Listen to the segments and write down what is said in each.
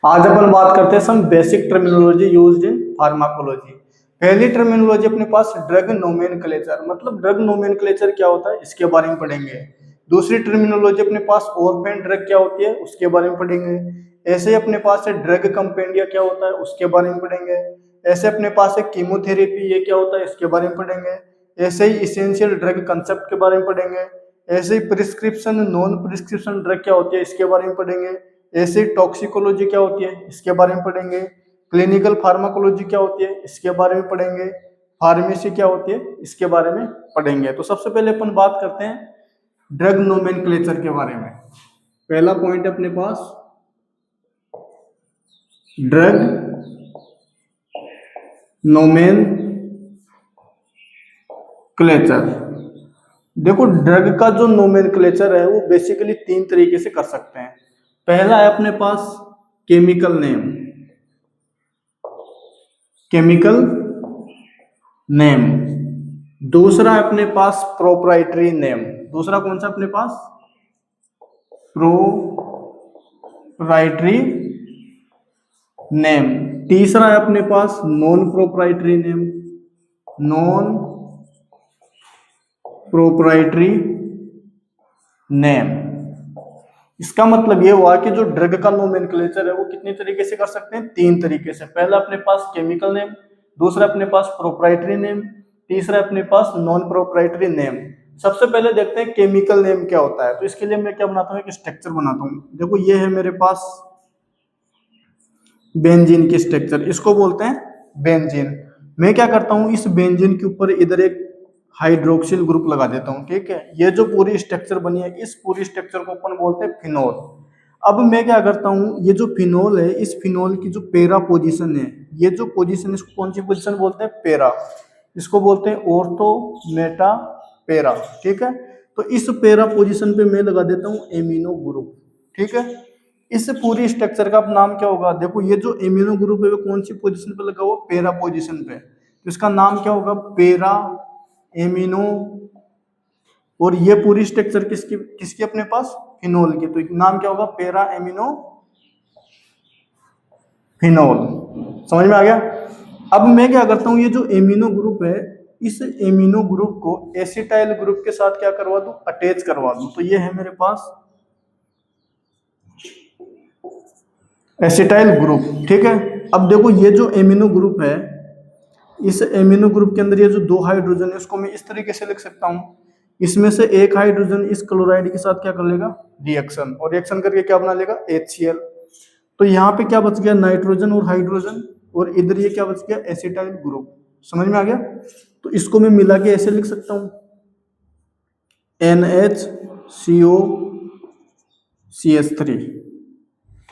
आज अपन बात करते हैं some basic terminology used in pharmacology. पहली टर्मिनोलॉजी अपने पास ड्रग नोमेनक्लेचर, मतलब ड्रग नोमेनक्लेचर क्या होता है इसके बारे में पढ़ेंगे। दूसरी टर्मिनोलॉजी अपने पास ऑर्फेन ड्रग क्या होती है उसके बारे में पढ़ेंगे। ऐसे ही अपने पास है ड्रग कंपेंडिया क्या होता है उसके बारे में पढ़ेंगे। ऐसे अपने पास है कीमोथेरेपी ये क्या होता है इसके बारे में पढ़ेंगे। ऐसे ही इसेंशियल ड्रग कंसेप्ट के बारे में पढ़ेंगे। ऐसे ही प्रिस्क्रिप्शन नॉन प्रिस्क्रिप्शन ड्रग क्या होती है इसके बारे में पढ़ेंगे। ऐसे टॉक्सिकोलॉजी क्या होती है इसके बारे में पढ़ेंगे। क्लिनिकल फार्माकोलॉजी क्या होती है इसके बारे में पढ़ेंगे। फार्मेसी क्या होती है इसके बारे में पढ़ेंगे। तो सबसे पहले अपन बात करते हैं ड्रग नोमेनक्लेचर के बारे में। पहला पॉइंट अपने पास ड्रग नोमेनक्लेचर। देखो ड्रग का जो नोमेनक्लेचर है वो बेसिकली तीन तरीके से कर सकते हैं। पहला है अपने पास केमिकल नेम, केमिकल नेम। दूसरा है अपने पास प्रोप्राइटरी नेम। दूसरा कौन सा अपने पास प्रोप्राइटरी नेम। तीसरा है अपने पास non proprietary name, non proprietary name. इसका मतलब ये हुआ कि जो ड्रग का नोमेनक्लेचर है वो कितनी तरीके से कर सकते हैं, तीन तरीके से। पहला अपने पास केमिकल नेम, दूसरा अपने पास प्रोप्राइटरी नेम, तीसरा अपने पास नॉन प्रोप्राइटरी नेम। सबसे पहले देखते हैं केमिकल नेम क्या होता है। तो इसके लिए मैं क्या बनाता हूँ, एक स्ट्रक्चर बनाता हूँ। देखो ये है मेरे पास बेंजीन की स्ट्रक्चर, इसको बोलते हैं बेंजीन। मैं क्या करता हूँ इस बेंजीन के ऊपर इधर एक हाइड्रोक्सिल ग्रुप लगा देता हूँ, ठीक है। ये जो पूरी स्ट्रक्चर बनी है इस पूरी स्ट्रक्चर को अपन बोलते हैं फिनोल। अब मैं क्या करता हूँ, ये जो फिनोल है इस फिनोल की जो पेरा पोजीशन है, ये जो पोजीशन इसको कौन सी पोजीशन बोलते हैं, पेरा। इसको बोलते हैं ऑर्थो मेटा पेरा, ठीक है। तो इस पेरा पोजीशन पे मैं लगा देता हूँ एमिनो ग्रुप, ठीक है। इस पूरी स्ट्रक्चर का नाम क्या होगा, देखो ये जो एमिनो ग्रुप है वो कौन सी पोजीशन पे लगा हुआ, पेरा पोजीशन पे। तो इसका नाम क्या होगा, पेरा एमिनो। और ये पूरी स्ट्रक्चर किसकी किसकी अपने पास, फिनोल की। तो नाम क्या होगा, पेरा एमिनो फिनोल। समझ में आ गया। अब मैं क्या करता हूँ, ये जो एमिनो ग्रुप है इस एमिनो ग्रुप को एसिटाइल ग्रुप के साथ क्या करवा दूं, अटैच करवा दूं। तो ये है मेरे पास एसिटाइल ग्रुप, ठीक है। अब देखो ये जो एमिनो ग्रुप है इस एमिनो ग्रुप के अंदर ये जो दो हाइड्रोजन है उसको मैं इस तरीके से लिख सकता हूँ। इसमें से एक हाइड्रोजन इस क्लोराइड के साथ क्या कर लेगा, रिएक्शन, और रिएक्शन करके क्या बना लेगा, HCl। तो यहाँ पे क्या बच गया, नाइट्रोजन और हाइड्रोजन, और इधर ये क्या बच गया, एसिटाइल ग्रुप। समझ में आ गया। तो इसको मैं मिला के ऐसे लिख सकता हूँ NHCOCH3,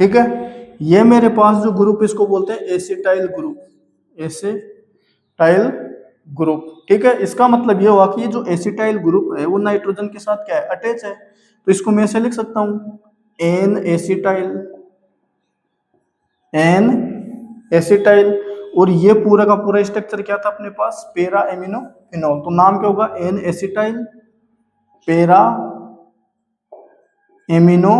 ठीक है। ये मेरे पास जो ग्रुप इसको बोलते हैं एसिटाइल ग्रुप, एसिटाइल ग्रुप, ठीक है। इसका मतलब ये हुआ कि ये जो एसिटाइल ग्रुप है वो नाइट्रोजन के साथ क्या है, अटैच है। तो इसको मैं ऐसे लिख सकता हूँ एन एसिटाइल। और ये पूरा का पूरा स्ट्रक्चर क्या था अपने पास, पेरा एमिनो फिनोल। तो नाम क्या होगा, एन एसिटाइल पेरा एमिनो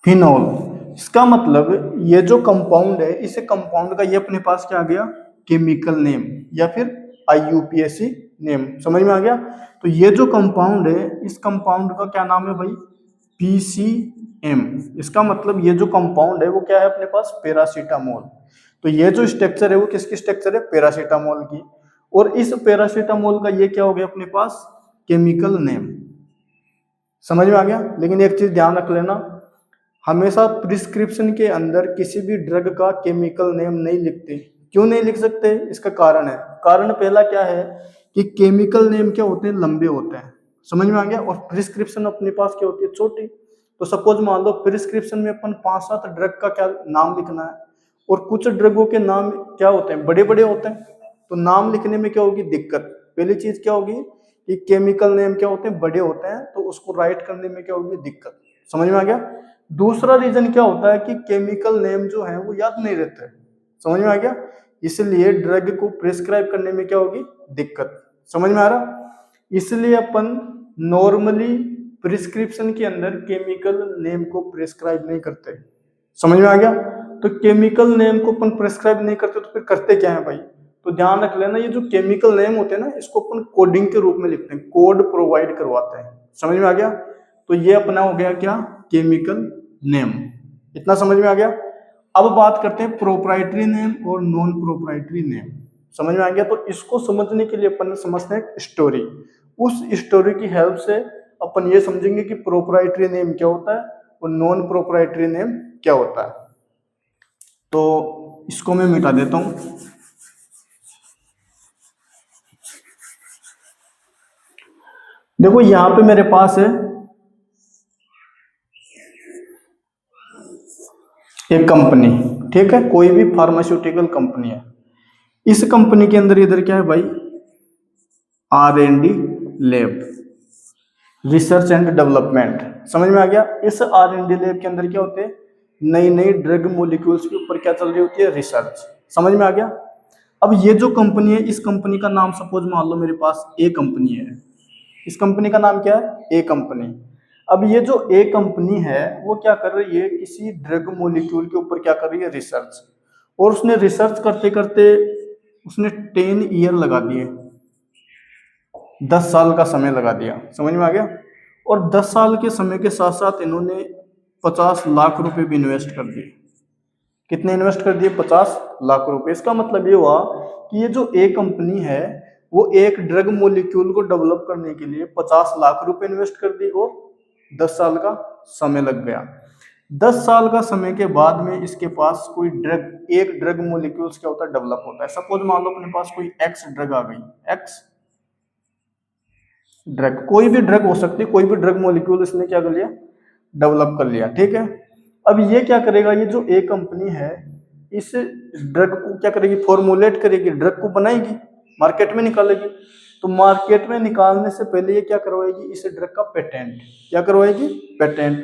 फिनोल। इसका मतलब ये जो कंपाउंड है इस कंपाउंड का ये अपने पास क्या आ गया, केमिकल नेम या फिर IUPAC नेम। समझ में आ गया। तो ये जो कंपाउंड है इस कंपाउंड का क्या नाम है भाई, PCM। इसका मतलब ये जो कंपाउंड है वो क्या है अपने पास, पैरासीटामोल। तो ये जो स्ट्रक्चर है वो किसकी स्ट्रक्चर है, पैरासीटामोल की। और इस पैरासीटामोल का ये क्या हो गया अपने पास, केमिकल नेम। समझ में आ गया। लेकिन एक चीज ध्यान रख लेना, हमेशा प्रिस्क्रिप्शन के अंदर किसी भी ड्रग का केमिकल नेम नहीं लिखते। क्यों नहीं लिख सकते, इसका कारण है। कारण पहला क्या है कि केमिकल नेम क्या होते हैं, लंबे होते हैं। समझ में आ गया। और प्रिस्क्रिप्शन अपने पास क्या होती है, छोटी। तो सपोज मान लो प्रिस्क्रिप्शन में अपन 5-7 ड्रग का क्या नाम लिखना है, और कुछ ड्रगों के नाम क्या होते हैं, बड़े बड़े होते हैं। तो नाम लिखने में क्या होगी, दिक्कत। पहली चीज क्या होगी कि केमिकल नेम क्या होते हैं, बड़े होते हैं, तो उसको राइट करने में क्या होगी, दिक्कत। समझ में आ गया। दूसरा रीजन क्या होता है कि केमिकल नेम जो है वो याद नहीं रहते। समझ में आ गया। इसलिए ड्रग को प्रिस्क्राइब करने में क्या होगी, दिक्कत। समझ में आ रहा। इसलिए अपन नॉर्मली प्रिस्क्रिप्शन के अंदर केमिकल नेम को प्रिस्क्राइब नहीं करते। समझ में आ गया? तो केमिकल नेम को अपन प्रिस्क्राइब नहीं करते तो फिर करते क्या है भाई? तो ध्यान रख लेना, ये जो केमिकल नेम होते हैं ना, इसको अपन कोडिंग के रूप में लिखते हैं, कोड प्रोवाइड करवाते हैं। समझ में आ गया? तो ये अपना हो गया क्या? Chemical name. इतना समझ में आ गया? अब बात करते हैं प्रोप्राइटरी नेम और नॉन प्रोप्राइटरी नेम। समझ में आ गया? तो इसको समझने के लिए अपन समझते हैं स्टोरी। उस स्टोरी की हेल्प से अपन ये समझेंगे कि प्रोप्राइटरी नेम क्या होता है और नॉन प्रोप्राइटरी नेम क्या होता है। तो इसको मैं मिटा देता हूं। देखो यहां पे मेरे पास है एक कंपनी, ठीक है, कोई भी फार्मास्यूटिकल कंपनी है। इस कंपनी के अंदर इधर क्या है भाई? R&D lab, research and development. समझ में आ गया? इस R&D लैब के अंदर क्या होते हैं? नई नई ड्रग मोलिक्यूल्स के ऊपर क्या चल रही होती है? रिसर्च। समझ में आ गया? अब ये जो कंपनी है, इस कंपनी का नाम सपोज मान लो मेरे पास ए कंपनी है। इस कंपनी का नाम क्या है? ए कंपनी। अब ये जो ए कंपनी है वो क्या कर रही है? किसी ड्रग मोलिक्यूल के ऊपर क्या कर रही है? रिसर्च। और उसने रिसर्च करते करते उसने 10 ईयर लगा दिए, 10 साल का समय लगा दिया। समझ में आ गया? और 10 साल के समय के साथ साथ इन्होंने 50 लाख रुपए भी इन्वेस्ट कर दिए। कितने इन्वेस्ट कर दिए? 50 लाख रुपए। इसका मतलब ये हुआ कि ये जो ए कंपनी है वो एक ड्रग मोलिक्यूल को डेवलप करने के लिए 50 लाख रुपए इन्वेस्ट कर दी और 10 साल का समय लग गया। 10 साल का समय के बाद में इसके पास कोई ड्रग, एक ड्रग मोलिक्यूल्स क्या होता है? डेवलप होता है। सपोज मान लो अपने पास कोई एक्स ड्रग आ गई, एक्स ड्रग, कोई भी ड्रग हो सकती है, कोई भी ड्रग मॉलिक्यूल इसने क्या कर लिया? डेवलप कर लिया, ठीक है। अब ये क्या करेगा? ये जो ए कंपनी है इस ड्रग को क्या करेगी? फॉर्मुलेट करेगी, ड्रग को बनाएगी, मार्केट में निकालेगी। तो मार्केट में निकालने से पहले ये क्या करवाएगी? इस ड्रग का पेटेंट। क्या करवाएगी? पेटेंट।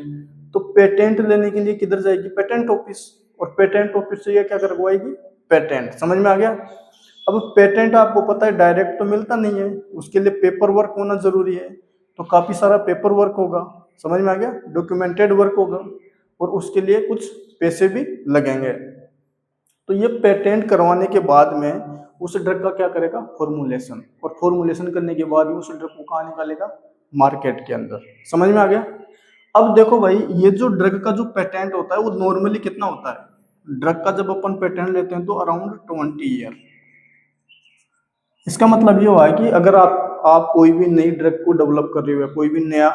तो पेटेंट लेने के लिए किधर जाएगी? Patent office. और पेटेंट ऑफिस से ये क्या करवाएगी? पेटेंट। समझ में आ गया? अब पेटेंट आपको पता है डायरेक्ट तो मिलता नहीं है, उसके लिए पेपर वर्क होना जरूरी है। तो काफी सारा पेपर वर्क होगा। समझ में आ गया? डॉक्यूमेंटेड वर्क होगा और उसके लिए कुछ पैसे भी लगेंगे। तो ये पेटेंट करवाने के बाद में उस ड्रग का क्या करेगा? फॉर्मुलेशन। और फॉर्मुलेशन करने के बाद उस ड्रग को कहाँ निकालेगा? मार्केट के अंदर। समझ में आ गया? अब देखो भाई, ये जो ड्रग का जो पेटेंट होता है वो नॉर्मली कितना होता है? ड्रग का जब अपन पेटेंट लेते हैं तो अराउंड 20 ईयर। इसका मतलब ये हुआ है कि अगर आप कोई भी नई ड्रग को डेवलप कर रहे हो, कोई भी नया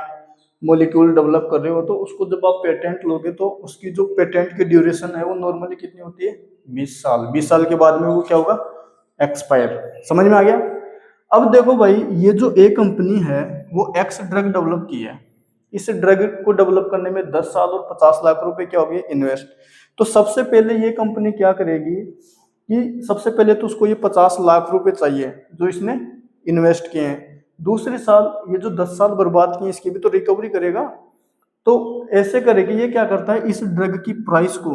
मॉलिक्यूल डेवलप कर रहे हो, तो उसको जब आप पेटेंट लोगे तो उसकी जो पेटेंट की ड्यूरेशन है वो नॉर्मली कितनी होती है? 20 साल। 20 साल के बाद में वो क्या होगा? एक्सपायर। समझ में आ गया? अब देखो भाई, ये जो ए कंपनी है वो एक्स ड्रग डेवलप की है। इस ड्रग को डेवलप करने में 10 साल और 50 लाख रुपए क्या हो गए? इन्वेस्ट। तो सबसे पहले ये कंपनी क्या करेगी कि सबसे पहले तो उसको ये 50 लाख रुपए चाहिए जो इसने इन्वेस्ट किए हैं। दूसरे साल ये जो 10 साल बर्बाद किए इसकी भी तो रिकवरी करेगा। तो ऐसे करेगी, ये क्या करता है? इस ड्रग की प्राइस को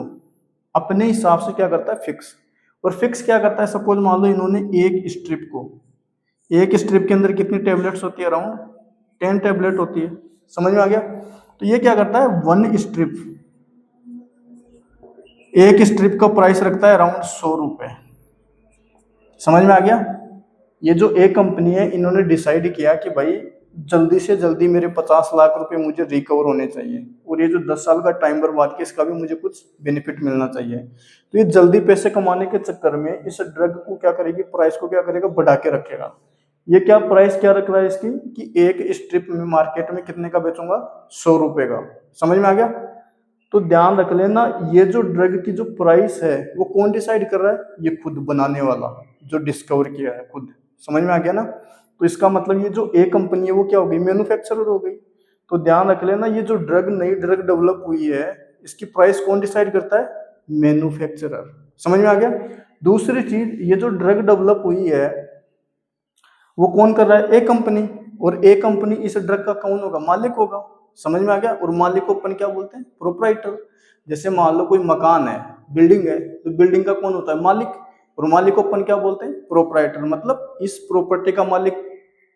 अपने हिसाब से क्या करता है? फिक्स। और फिक्स क्या करता है? सपोज मान लो इन्होंने एक स्ट्रिप के अंदर कितनी टेबलेट्स होती है? अराउंड 10 टेबलेट होती है। समझ में आ गया? तो ये क्या करता है? एक स्ट्रिप का प्राइस रखता है अराउंड 100 रुपए। समझ में आ गया? ये जो ए कंपनी है इन्होंने डिसाइड किया कि भाई जल्दी से जल्दी मेरे 50 लाख रुपए मुझे रिकवर होने चाहिए और ये जो 10 साल का टाइम बर्बाद किया इसका भी मुझे कुछ बेनिफिट मिलना चाहिए। तो ये जल्दी पैसे कमाने के चक्कर में इस ड्रग को क्या करेगी? प्राइस को क्या करेगा? बढ़ा के रखेगा। ये क्या प्राइस क्या रख रहा है इसकी कि एक स्ट्रिप में मार्केट में कितने का बेचूंगा? 100 रुपए का। समझ में आ गया? तो ध्यान रख लेना, ये जो ड्रग की जो प्राइस है वो कौन डिसाइड कर रहा है? ये खुद बनाने वाला जो डिस्कवर किया है खुद। समझ में आ गया ना? तो इसका मतलब ये जो ए कंपनी है वो क्या हो गई? मैन्युफैक्चरर हो गई। तो ध्यान रख लेना, ये जो नई ड्रग डेवलप हुई है इसकी प्राइस कौन डिसाइड करता है? मैन्युफैक्चरर। समझ में आ गया? दूसरी चीज, ये जो ड्रग डेवलप हुई है वो कौन कर रहा है? ए कंपनी। और ए कंपनी इस ड्रग का कौन होगा? मालिक होगा। समझ में आ गया? और मालिक को अपन क्या बोलते हैं? प्रोप्राइटर। जैसे मान लो कोई मकान है, बिल्डिंग है, तो बिल्डिंग का कौन होता है? मालिक। और मालिक को अपन क्या बोलते हैं? प्रोप्राइटर। मतलब इस प्रॉपर्टी का मालिक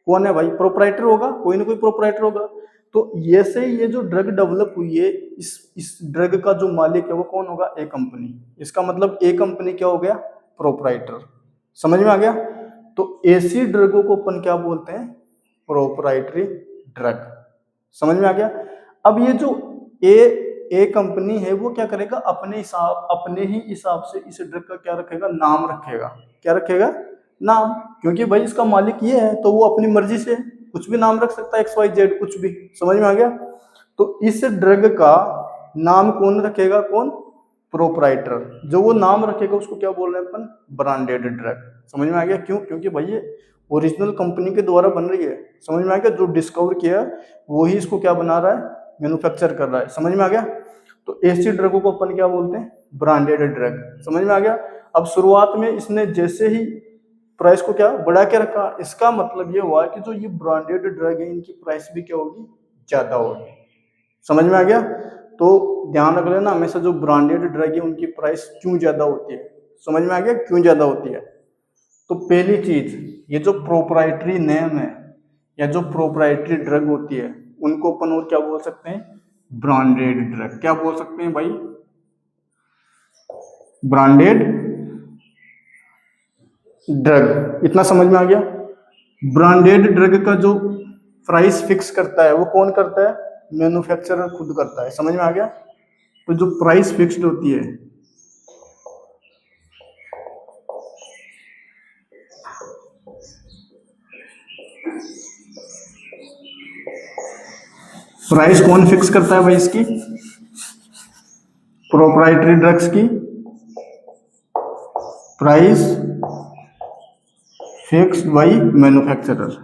कौन है भाई? प्रोप्राइटर होगा, कोई ना कोई प्रोप्राइटर होगा। तो ये से ये जो ड्रग डेवलप हुई है, इस ड्रग का जो मालिक है वो कौन होगा? ए कंपनी। इसका मतलब ए कंपनी क्या हो गया? प्रोपराइटर। समझ में आ गया? तो ऐसी ड्रगों को अपन क्या बोलते हैं? Proprietary drug. समझ में आ गया? अब ये जो ए कंपनी है वो क्या करेगा? अपने ही हिसाब से इस ड्रग का क्या रखेगा? नाम रखेगा। क्या रखेगा? नाम। क्योंकि भाई इसका मालिक ये है तो वो अपनी मर्जी से कुछ भी नाम रख सकता है, XYZ कुछ भी। समझ में आ गया? तो इस ड्रग का नाम कौन रखेगा? कौन? प्रोपराइटर। जो वो नाम रखेगा उसको क्या बोल रहे हैं अपन? Branded drug. समझ में आ गया? क्यों? क्योंकि भाई ये ओरिजिनल कंपनी के द्वारा बन रही है। समझ में आ गया? जो डिस्कवर किया वो ही इसको क्या बना रहा है? मैन्युफैक्चर कर रहा है। समझ में आ गया? तो ऐसी ड्रगों को अपन क्या बोलते हैं? Branded drug. समझ में आ गया? अब शुरुआत में इसने जैसे ही प्राइस को क्या बढ़ा के रखा, इसका मतलब ये हुआ कि जो ये ब्रांडेड ड्रग है इनकी प्राइस भी क्या होगी? ज्यादा होगी। समझ में आ गया? तो ध्यान रख लेना हमेशा, जो ब्रांडेड ड्रग है उनकी प्राइस क्यों ज्यादा होती है। समझ में आ गया? क्यों ज्यादा होती है? तो पहली चीज, ये जो प्रोपराइटरी नेम है या जो प्रोपराइटरी ड्रग होती है उनको अपन और क्या बोल सकते हैं? Branded drug. क्या बोल सकते हैं भाई? Branded drug. इतना समझ में आ गया? ब्रांडेड ड्रग का जो प्राइस फिक्स करता है वो कौन करता है? मैन्युफैक्चरर खुद करता है। समझ में आ गया? तो जो प्राइस फिक्स्ड होती है, प्राइस कौन फिक्स करता है भाई इसकी? प्रोपराइटरी ड्रग्स की प्राइस फिक्स्ड बाय मैन्युफैक्चरर।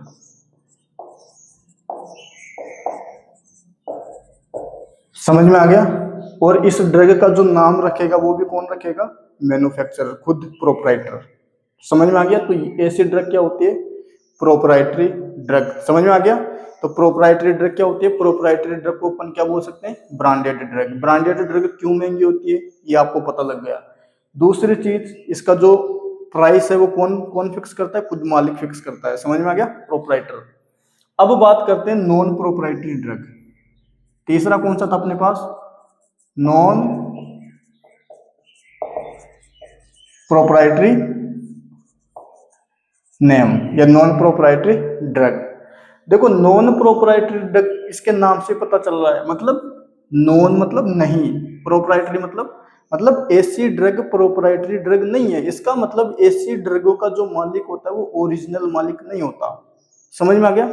समझ में आ गया? और इस ड्रग का जो नाम रखेगा वो भी कौन रखेगा? मैन्युफैक्चरर खुद, प्रोपराइटर। समझ में आ गया? तो ऐसी ड्रग क्या होती है? Proprietary drug. समझ में आ गया? तो प्रोपराइटरी ड्रग क्या होती है? प्रोपराइटरी ड्रग को अपन क्या बोल सकते हैं? Branded drug. ब्रांडेड ड्रग क्यों महंगी होती है ये आपको पता लग गया। दूसरी चीज, इसका जो प्राइस है वो कौन कौन फिक्स करता है? खुद मालिक फिक्स करता है। समझ में आ गया? प्रोपराइटर। अब बात करते हैं नॉन प्रोपराइटरी ड्रग। तीसरा कौन सा था अपने पास? नॉन प्रोपराइटरी नेम या नॉन प्रोपराइटरी ड्रग। देखो नॉन प्रोपराइटरी ड्रग इसके नाम से पता चल रहा है, मतलब नॉन मतलब नहीं, प्रोपराइटरी मतलब ऐसी ड्रग प्रोपराइटरी ड्रग नहीं है। इसका मतलब ऐसी ड्रगों का जो मालिक होता है वो ओरिजिनल मालिक नहीं होता। समझ में आ गया?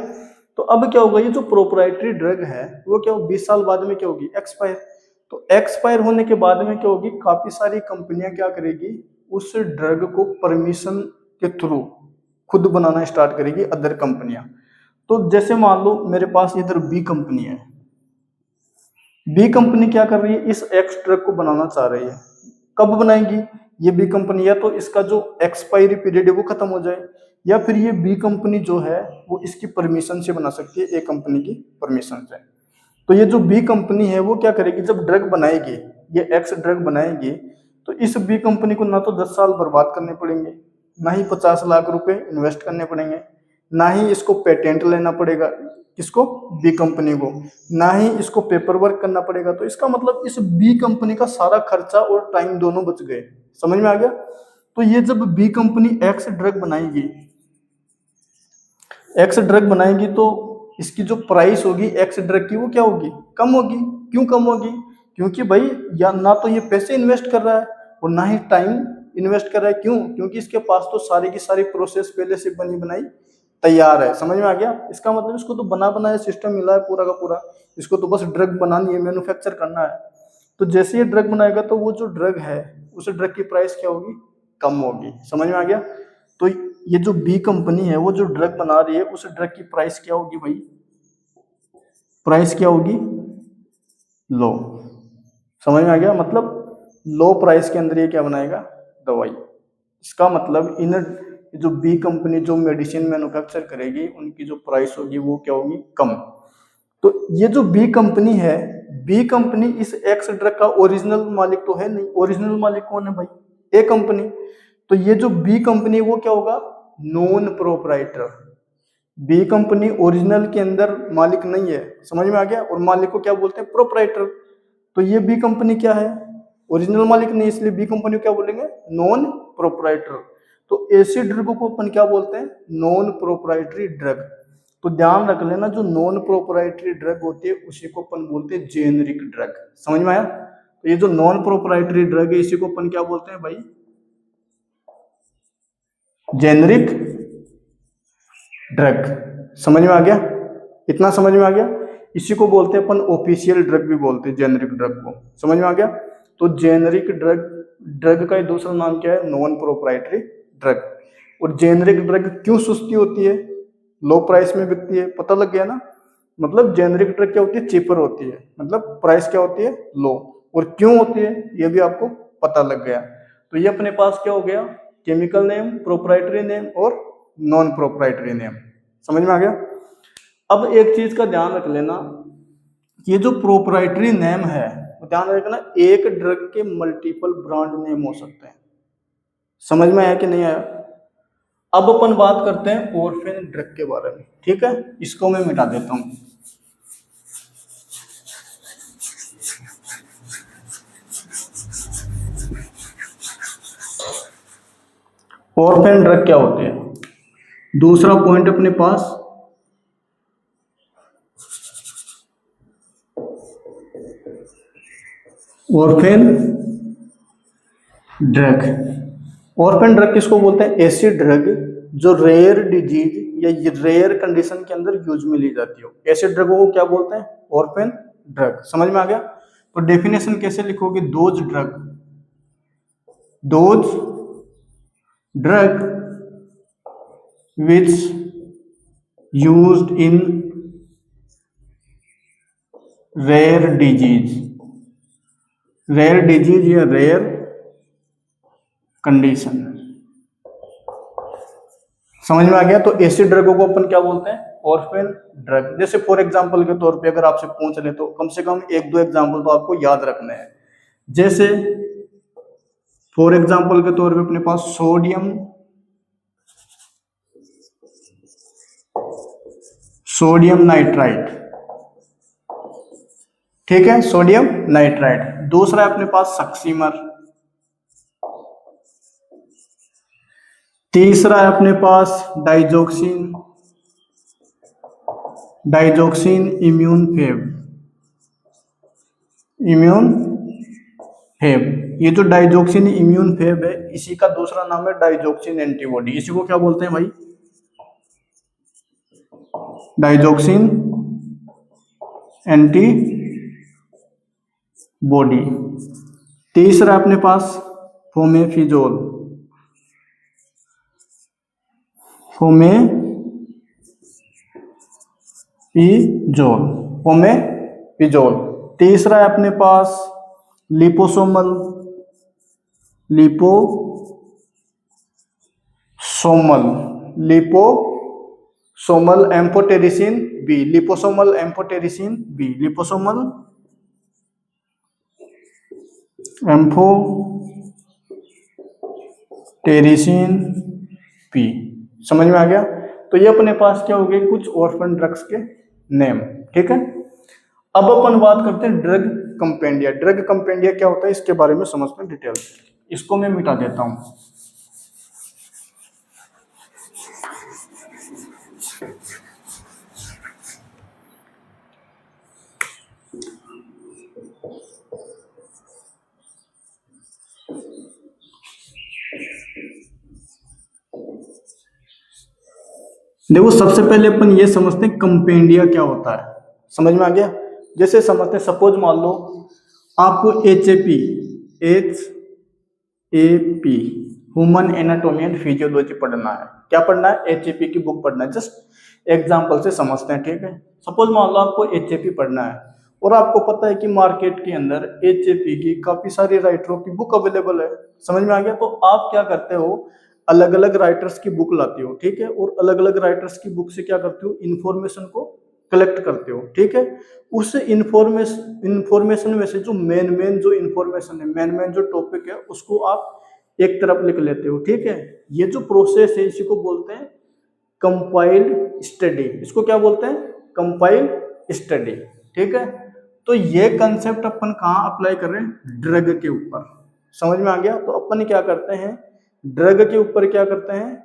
तो अब क्या होगा? ये जो प्रोपराइटरी ड्रग है वो क्या हो, 20 साल बाद में क्या होगी? एक्सपायर। तो एक्सपायर होने के बाद में क्या होगी? काफी सारी कंपनियां क्या करेगी? उस ड्रग को परमिशन के थ्रू खुद बनाना स्टार्ट करेगी, अदर कंपनियां। तो जैसे मान लो मेरे पास इधर बी कंपनी है। बी कंपनी क्या कर रही है? इस एक्स ड्रग को बनाना चाह रही है। कब बनाएगी ये बी कंपनी? या तो इसका जो एक्सपायरी पीरियड है वो खत्म हो जाए, या फिर ये बी कंपनी जो है वो इसकी परमिशन से बना सकती है, ए कंपनी की परमिशन से। तो ये जो बी कंपनी है वो क्या करेगी? जब ड्रग बनाएगी, ये एक्स ड्रग बनाएगी, तो इस बी कंपनी को ना तो 10 साल बर्बाद करने पड़ेंगे, ना ही 50 लाख रुपए इन्वेस्ट करने पड़ेंगे, ना ही इसको पेटेंट लेना पड़ेगा, किसको? बी कंपनी को, ना ही इसको पेपर वर्क करना पड़ेगा। तो इसका मतलब इस बी कंपनी का सारा खर्चा और टाइम दोनों बच गए। समझ में आ गया? तो ये जब बी कंपनी एक्स ड्रग बनाएगी, एक्स ड्रग बनाएगी, तो इसकी जो प्राइस होगी एक्स ड्रग की वो क्या होगी? कम होगी। क्यों कम होगी? क्योंकि भाई या ना तो ये पैसे इन्वेस्ट कर रहा है और ना ही टाइम इन्वेस्ट कर रहा है। क्यों? क्योंकि इसके पास तो सारी की सारी प्रोसेस पहले से बनी बनाई तैयार है। समझ में आ गया? इसका मतलब इसको तो बना बनाया सिस्टम मिला है पूरा का पूरा, इसको तो बस ड्रग बनानी है, मैन्युफैक्चर करना है। तो जैसे ये ड्रग बनाएगा तो वो जो ड्रग है उस ड्रग की प्राइस क्या होगी? कम होगी। समझ में आ गया? तो ये जो बी कंपनी है वो जो ड्रग बना रही है उस ड्रग की प्राइस क्या होगी भाई? प्राइस क्या होगी? लो। समझ में आ गया? मतलब लो प्राइस के अंदर ये क्या बनाएगा? दवाई। इसका मतलब इन जो बी कंपनी जो मेडिसिन मैन्युफैक्चर करेगी उनकी जो प्राइस होगी वो क्या होगी? कम। तो ये जो बी कंपनी है, बी कंपनी इस एक्स ड्रग का ओरिजिनल मालिक तो है नहीं। ओरिजिनल मालिक कौन है भाई? A company. तो ये जो बी कंपनी वो क्या होगा? Non proprietor. B company original के अंदर मालिक नहीं है, समझ में आ गया। और मालिक को क्या बोलते हैं, प्रोपराइटर। तो ये बी कंपनी क्या है, ओरिजिनल मालिक नहीं, इसलिए बी कंपनी को क्या बोलेंगे, नॉन प्रोपराइटर। तो ऐसे ड्रग को अपन क्या बोलते हैं, नॉन प्रोपराइटरी ड्रग। तो ध्यान रख लेना, जो नॉन प्रोपराइटरी ड्रग होती है उसी को अपन बोलते हैं जेनरिक ड्रग। समझ में आया। तो ये जो नॉन प्रोपराइटरी ड्रग है इसी को अपन क्या बोलते हैं भाई, जेनरिक ड्रग। समझ में आ गया, इतना समझ में आ गया। इसी को बोलते हैं अपन ऑफिशियल ड्रग भी बोलते हैं जेनरिक ड्रग को। समझ में आ गया। तो जेनरिक ड्रग, ड्रग का दूसरा नाम क्या है, नॉन प्रोपराइटरी ड्रग। और जेनरिक ड्रग क्यों सस्ती होती है, लो प्राइस में बिकती है, पता लग गया ना। मतलब जेनरिक ड्रग क्या होती है, चीपर होती है, मतलब प्राइस क्या होती है, लो। और क्यों होती है ये भी आपको पता लग गया। तो ये अपने पास क्या हो गया, केमिकल नेम, प्रोपराइटरी नेम और नॉन प्रोपराइटरी नेम। समझ में आ गया। अब एक चीज का ध्यान रख लेना, ये जो प्रोपराइटरी नेम है, ध्यान रखना, एक ड्रग के मल्टीपल ब्रांड नेम हो सकते हैं। समझ में आया कि नहीं आया। अब अपन बात करते हैं ऑर्फेन ड्रग के बारे में, ठीक है। इसको मैं मिटा देता हूं। ऑर्फेन ड्रग क्या होते हैं, दूसरा पॉइंट अपने पास, ऑर्फेन ड्रग। ऑर्फेन ड्रग किसको बोलते हैं, ऐसी ड्रग जो रेयर डिजीज या रेयर कंडीशन के अंदर यूज में ली जाती हो, ऐसे ड्रगों को क्या बोलते हैं, ऑर्फेन ड्रग। समझ में आ गया। तो डेफिनेशन कैसे लिखोगे, those drug, those drug which used in rare disease, rare disease या रेयर कंडीशन। समझ में आ गया। तो ऐसी ड्रगों को अपन क्या बोलते हैं, ऑर्फेन ड्रग। जैसे फॉर एग्जांपल के तौर पे अगर आपसे पूछ ले तो कम से कम एक दो एग्जांपल तो आपको याद रखने हैं। जैसे फॉर एग्जांपल के तौर पे अपने पास सोडियम, सोडियम नाइट्राइट, ठीक है, सोडियम नाइट्राइट। दूसरा है अपने पास सक्सीमर। तीसरा है अपने पास डाइजोक्सिन, डाइजोक्सिन इम्यून फेब, इम्यून फेब। ये जो डाइजोक्सिन इम्यून फेब है इसी का दूसरा नाम है डाइजोक्सिन एंटीबॉडी। इसी को क्या बोलते हैं भाई, डाइजोक्सिन एंटीबॉडी। तीसरा अपने पास फोमेफिजोल, फोमेपिजोल, फोमेपिजोल। तीसरा है अपने पास liposomal, liposomal, liposomal amphotericin B, liposomal amphotericin B, liposomal amphotericin B. समझ में आ गया। तो ये अपने पास क्या हो गए, कुछ ऑर्फन ड्रग्स के नेम, ठीक है। अब अपन बात करते हैं ड्रग कंपेंडिया। ड्रग कंपेंडिया क्या होता है इसके बारे में समझते हैं डिटेल से। इसको मैं मिटा देता हूं। देखो सबसे पहले अपन ये समझते हैं कंपेंडिया क्या होता है। समझ में आ गया। जैसे समझते हैं, सपोज मान लो आपको HAP, human anatomy and physiology पढ़ना है। क्या पढ़ना है, HAP की बुक पढ़ना है। जस्ट एग्जांपल से समझते हैं, ठीक है। सपोज मान लो आपको HAP पढ़ना है और आपको पता है कि मार्केट के अंदर HAP की काफी सारी राइटरों की बुक अवेलेबल है। समझ में आ गया। तो आप क्या करते हो, अलग अलग राइटर्स की बुक लाते हो, ठीक है, और अलग अलग राइटर्स की बुक से क्या करते हो, इंफॉर्मेशन को कलेक्ट करते हो, ठीक है। उस इंफॉर्मेशन में से जो मेन जो इंफॉर्मेशन है, मेन जो टॉपिक है, उसको आप एक तरफ लिख लेते हो, ठीक है। ये जो प्रोसेस है इसी को बोलते हैं कंपाइल्ड स्टडी, इसको क्या बोलते हैं, कंपाइल्ड स्टडी। ठीक है, तो ये कंसेप्ट अपन कहाँ अप्लाई कर रहे हैं, ड्रग के ऊपर। समझ में आ गया। तो अपन क्या करते हैं, ड्रग के ऊपर क्या करते हैं,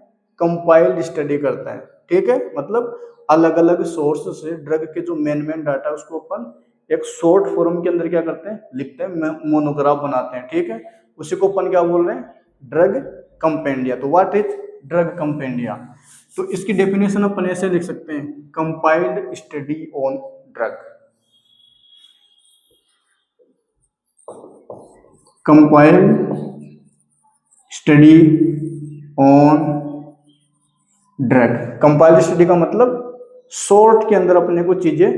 कंपाइल्ड स्टडी करते हैं। ठीक है, मतलब अलग अलग सोर्स से ड्रग के जो मेन डाटा है उसको अपन एक शॉर्ट फॉर्म के अंदर क्या करते हैं, लिखते हैं, मोनोग्राफ बनाते हैं। ठीक है, उसी को अपन क्या बोल रहे हैं, ड्रग कंपेंडिया। तो व्हाट इज ड्रग कंपेंडिया, तो इसकी डेफिनेशन अपन ऐसे लिख सकते हैं, compiled study on drug. Compiled study on drug. Compiled study का मतलब शॉर्ट के अंदर अपने को चीजें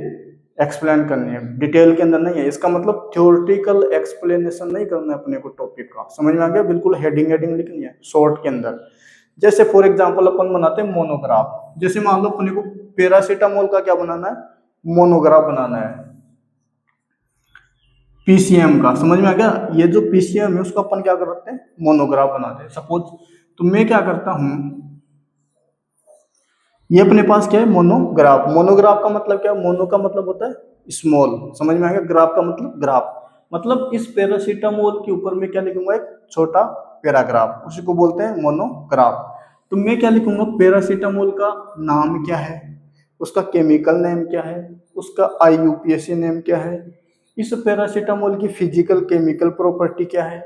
एक्सप्लेन करनी है, डिटेल के अंदर नहीं है। इसका मतलब थ्योरेटिकल एक्सप्लेनेशन नहीं करना है अपने को टॉपिक का। समझ में आ गया, बिल्कुल हेडिंग लिखनी है शॉर्ट के अंदर। जैसे फॉर एग्जांपल अपन बनाते हैं मोनोग्राफ, जैसे मान लो अपने को पैरासीटामोल का क्या बनाना है, मोनोग्राफ बनाना है, पीसीएम का। समझ में आ गया, ये जो पीसीएम है उसका अपन क्या करते हैं, मोनोग्राफ बनाते हैं। सपोज तो मैं क्या करता हूं, ये अपने पास क्या है, मोनोग्राफ। मोनोग्राफ का मतलब क्या है, मोनो का मतलब होता है स्मॉल, समझ में आ गया, ग्राफ का मतलब ग्राफ, मतलब इस पैरासीटामोल के ऊपर मैं क्या लिखूंगा, एक छोटा पैराग्राफ, उसी को बोलते हैं मोनोग्राफ। तो मैं क्या लिखूंगा, पैरासीटामोल का नाम क्या है, उसका केमिकल नेम क्या है, उसका आईयूपीएसी नेम क्या है, इस पैरासीटामोल की फिजिकल केमिकल प्रॉपर्टी क्या है,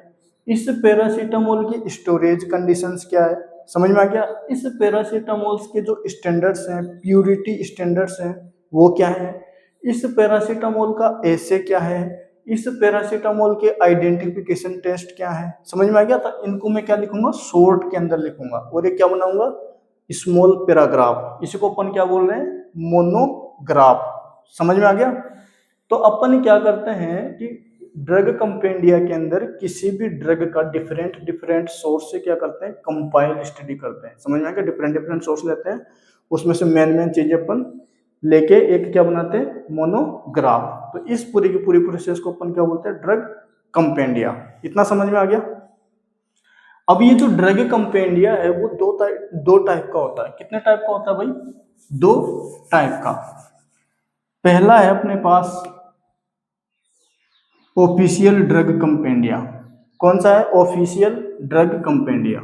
इस पैरासीटामोल की स्टोरेज कंडीशंस क्या है। समझ में आ गया, इस पैरासीटामोल्स के जो स्टैंडर्ड्स हैं, प्यूरिटी स्टैंडर्ड्स हैं, वो क्या है, इस पैरासीटामोल का एसे क्या है, इस पैरासीटामोल के आइडेंटिफिकेशन टेस्ट क्या है। समझ में आ गया, तो इनको मैं क्या लिखूंगा, शॉर्ट के अंदर लिखूंगा, और ये क्या बनाऊंगा, स्मॉल पैराग्राफ। इसी को अपन क्या बोल रहे हैं, मोनोग्राफ। समझ में आ गया। तो अपन क्या करते हैं कि ड्रग कंपेंडिया के अंदर किसी भी ड्रग का डिफरेंट सोर्स से क्या करते हैं, कंपाइल स्टडी करते हैं। समझ में आ गया, डिफरेंट सोर्स लेते हैं, उसमें से मेन चीजें अपन लेके एक क्या बनाते हैं, मोनोग्राफ। तो इस पूरी की पूरी प्रोसेस को अपन क्या बोलते हैं, ड्रग कंपेंडिया। इतना समझ में आ गया। अब ये जो ड्रग कंपेंडिया है वो दो टाइप का होता है। कितने टाइप का होता है भाई, 2 टाइप का। पहला है अपने पास ऑफिशियल ड्रग कंपेंडिया। कौन सा है, official drug compendia,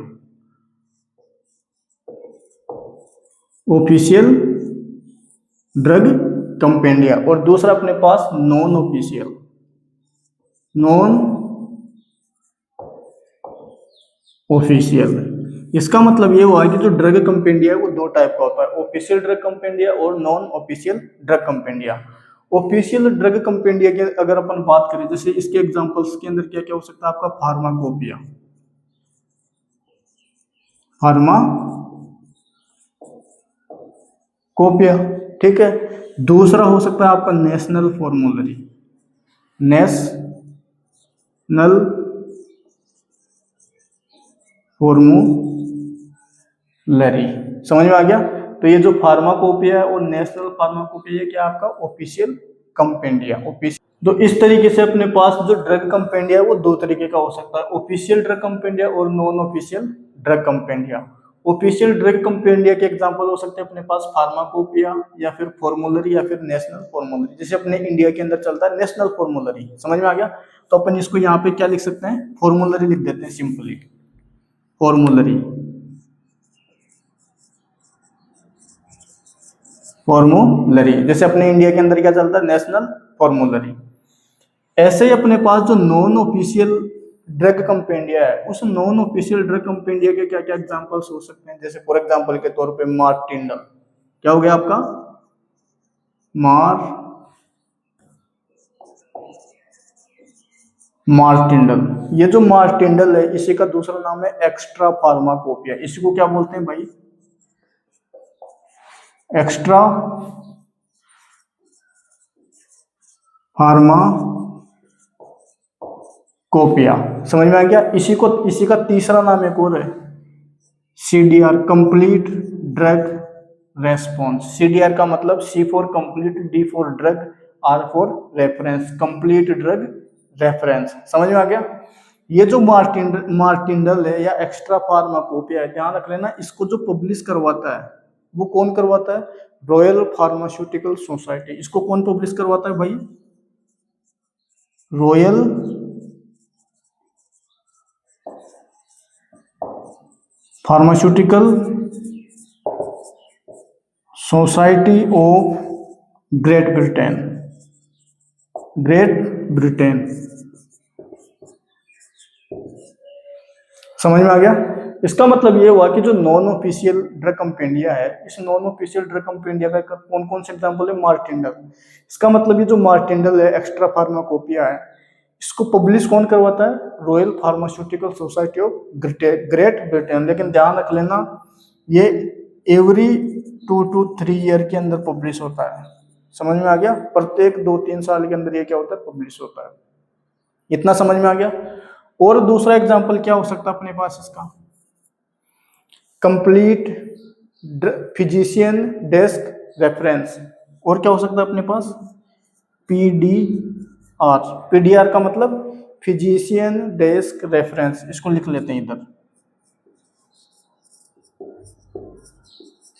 official drug compendia. और दूसरा अपने पास नॉन ऑफिशियल, नॉन ऑफिशियल। इसका मतलब ये हुआ कि जो ड्रग कंपेंडिया है वो 2 टाइप का होता है, ऑफिशियल ड्रग कंपेंडिया और non official drug compendia. Official drug compendia की अगर अपन बात करें, जैसे इसके एग्जांपल्स के अंदर क्या क्या हो सकता है आपका, फार्माकोपिया, फार्माकोपिया। ठीक है, दूसरा हो सकता है आपका नेशनल फॉर्मूलरी, नेशनल फॉर्मूलरी। समझ में आ गया। तो ये जो फार्माकोपिया है और नेशनल फार्माकोपिया क्या आपका ऑफिशियल कंपेंडिया, ऑफिशियल। तो इस तरीके से अपने पास जो ड्रग कंपेंडिया है वो 2 तरीके का हो सकता है, ऑफिशियल ड्रग कंपेंडिया और non official drug compendia. Official drug compendia के एग्जांपल हो सकते हैं अपने पास फार्माकोपिया या फिर फॉर्मूलरी या फिर नेशनल फॉर्मूलरी। जैसे अपने इंडिया के अंदर चलता है नेशनल फॉर्मूलरी। समझ में आ गया। तो अपन इसको यहाँ पे क्या लिख सकते हैं, फॉर्मूलरी लिख देते हैं सिंपली, फॉर्मूलरी, फॉर्मूलरी। जैसे अपने इंडिया के अंदर क्या चलता है, नेशनल फॉर्मूलरी। ऐसे ही अपने पास जो नॉन ऑफिशियल ड्रग कंपेंडिया है, उस नॉन ऑफिशियल ड्रग कंपेंडिया के क्या क्या एग्जांपल्स हो सकते हैं। जैसे फॉर एग्जांपल के तौर पे मार्टिंडल, क्या हो गया आपका, मार्टिंडल। ये जो मार्टिंडल है इसी का दूसरा नाम है एक्स्ट्रा फार्माकोपिया। इसी को क्या बोलते हैं भाई, एक्स्ट्रा फार्माकोपिया। समझ में आ गया। इसी का तीसरा नाम एक और है, CDR, complete drug response. CDR का मतलब C for complete, D for drug, R for reference, complete drug reference. समझ में आ गया। ये जो मार्टिंडल है या एक्स्ट्रा फार्माकोपिया है, ध्यान रख लेना, इसको जो पब्लिश करवाता है वो कौन करवाता है? Royal pharmaceutical society. इसको कौन पब्लिश करवाता है भाई? Royal pharmaceutical society of great Britain. Great Britain, समझ में आ गया? इसका मतलब ये हुआ कि जो नॉन ऑफिशियल ड्रग कंपेंडिया है, इस नॉन ऑफिशियल ड्रग कंपेंडिया का कौन कौन से एग्जांपल है? मार्टिंडल। इसका मतलब ये जो मार्टिंडल है, एक्स्ट्रा फार्माकोपिया है, इसको पब्लिश कौन करवाता है? Royal pharmaceutical society of great Britain. लेकिन ध्यान रख लेना, ये एवरी 2 to 3 ईयर के अंदर पब्लिश होता है। समझ में आ गया? प्रत्येक 2-3 साल के अंदर ये क्या होता है? पब्लिश होता है। इतना समझ में आ गया? और दूसरा एग्जाम्पल क्या हो सकता है अपने पास इसका? Complete physician desk reference. और क्या हो सकता है अपने पास? पीडीआर। पीडीआर का मतलब फिजिशियन डेस्क रेफरेंस। इसको लिख लेते हैं इधर,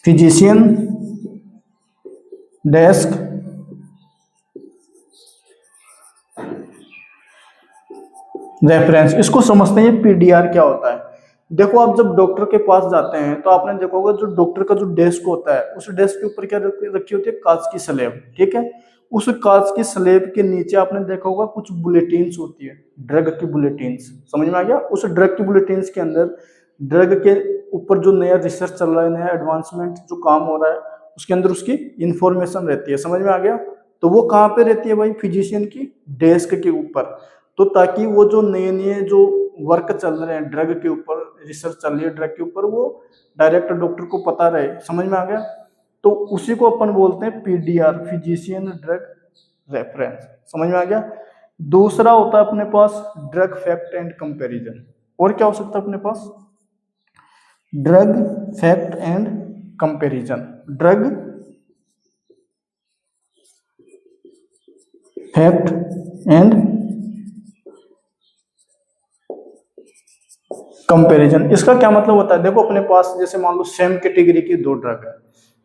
फिजिशियन डेस्क रेफरेंस। इसको समझते हैं पीडीआर क्या होता है। देखो, आप जब डॉक्टर के पास जाते हैं तो आपने देखा होगा, जो डॉक्टर का जो डेस्क होता है, उस डेस्क के ऊपर क्या रखी होती है? कांच की स्लेब। ठीक है, उस कांच की स्लेब के नीचे आपने देखा होगा कुछ बुलेटिन्स होती है, ड्रग की बुलेटिन्स। समझ में आ गया? उस ड्रग की बुलेटिन्स के अंदर ड्रग के ऊपर जो नया रिसर्च चल रहा है, नया एडवांसमेंट जो काम हो रहा है, उसके अंदर उसकी इंफॉर्मेशन रहती है। समझ में आ गया? तो वो कहाँ पे रहती है भाई? फिजिशियन की डेस्क के ऊपर। तो ताकि वो जो नए नए जो वर्क चल रहे हैं ड्रग के ऊपर, रिसर्च चल रही है ड्रग के ऊपर, वो डायरेक्ट डॉक्टर को पता रहे। समझ में आ गया? तो उसी को अपन बोलते हैं पीडीआर, फिजिशियन ड्रग रेफरेंस। समझ में आ गया? दूसरा होता है अपने पास ड्रग फैक्ट एंड कंपैरिजन। और क्या हो सकता है अपने पास? Drug fact and comparison. Drug fact and comparison. इसका क्या मतलब होता है? देखो, अपने पास जैसे मान लो सेम कैटेगरी की 2 ड्रग है,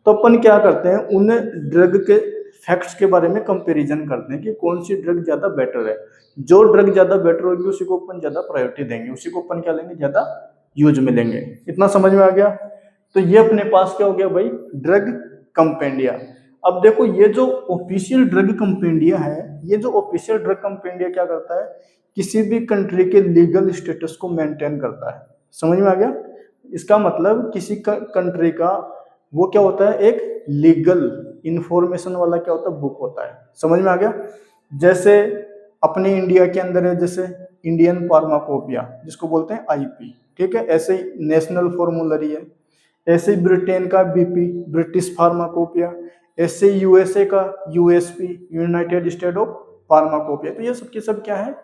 तो अपन क्या करते हैं, उन ड्रग के फैक्ट्स के बारे में कंपैरिजन करते हैं कि कौन सी ड्रग ज्यादा बेटर है। जो ड्रग ज्यादा बेटर होगी उसी को अपन ज्यादा प्रायोरिटी देंगे, उसी को अपन क्या लेंगे? ज्यादा यूज में लेंगे। इतना समझ में आ गया? तो ये अपने पास क्या हो गया भाई? Drug compendia. अब देखो, ये जो ऑफिशियल ड्रग कंपेंडिया है, ये जो ऑफिशियल ड्रग कंपेंडिया क्या करता है? किसी भी कंट्री के लीगल स्टेटस को मेंटेन करता है। समझ में आ गया? इसका मतलब किसी कंट्री का वो क्या होता है? एक लीगल इंफॉर्मेशन वाला क्या होता है? बुक होता है। समझ में आ गया? जैसे अपने इंडिया के अंदर है, जैसे इंडियन फार्माकोपिया जिसको बोलते हैं आईपी। ठीक है, ऐसे ही नेशनल फॉर्मूलरी है, ऐसे ही ब्रिटेन का बीपी, ब्रिटिश फार्माकोपिया, ऐसे यूएसए का USP, United state of pharmacopoeia. तो ये सब के सब क्या है?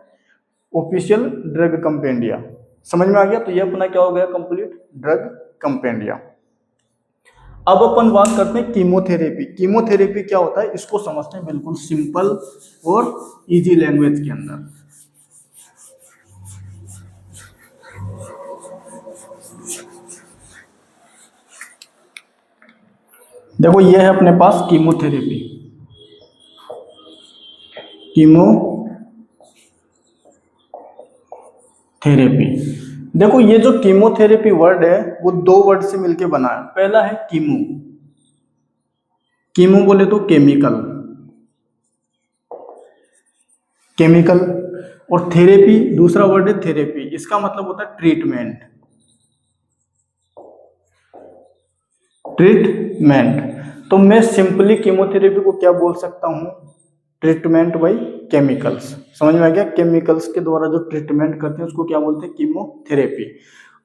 Official drug compendia. समझ में आ गया? तो ये अपना क्या हो गया? Complete drug compendia. अब अपन बात करते हैं कीमोथेरेपी। कीमोथेरेपी क्या होता है इसको समझते हैं बिल्कुल सिंपल और इजी लैंग्वेज के अंदर। देखो, ये है अपने पास कीमोथेरेपी। कीमोथेरेपी, देखो ये जो कीमोथेरेपी वर्ड है वो 2 वर्ड से मिलके बना है। पहला है कीमो, कीमो बोले तो केमिकल, केमिकल, और थेरेपी दूसरा वर्ड है थेरेपी। इसका मतलब होता है ट्रीटमेंट, ट्रीटमेंट। तो मैं सिंपली कीमोथेरेपी को क्या बोल सकता हूं? Treatment bye chemicals. समझ में आ गया? केमिकल्स के द्वारा जो ट्रीटमेंट करते हैं उसको क्या बोलते हैं? कीमोथेरेपी।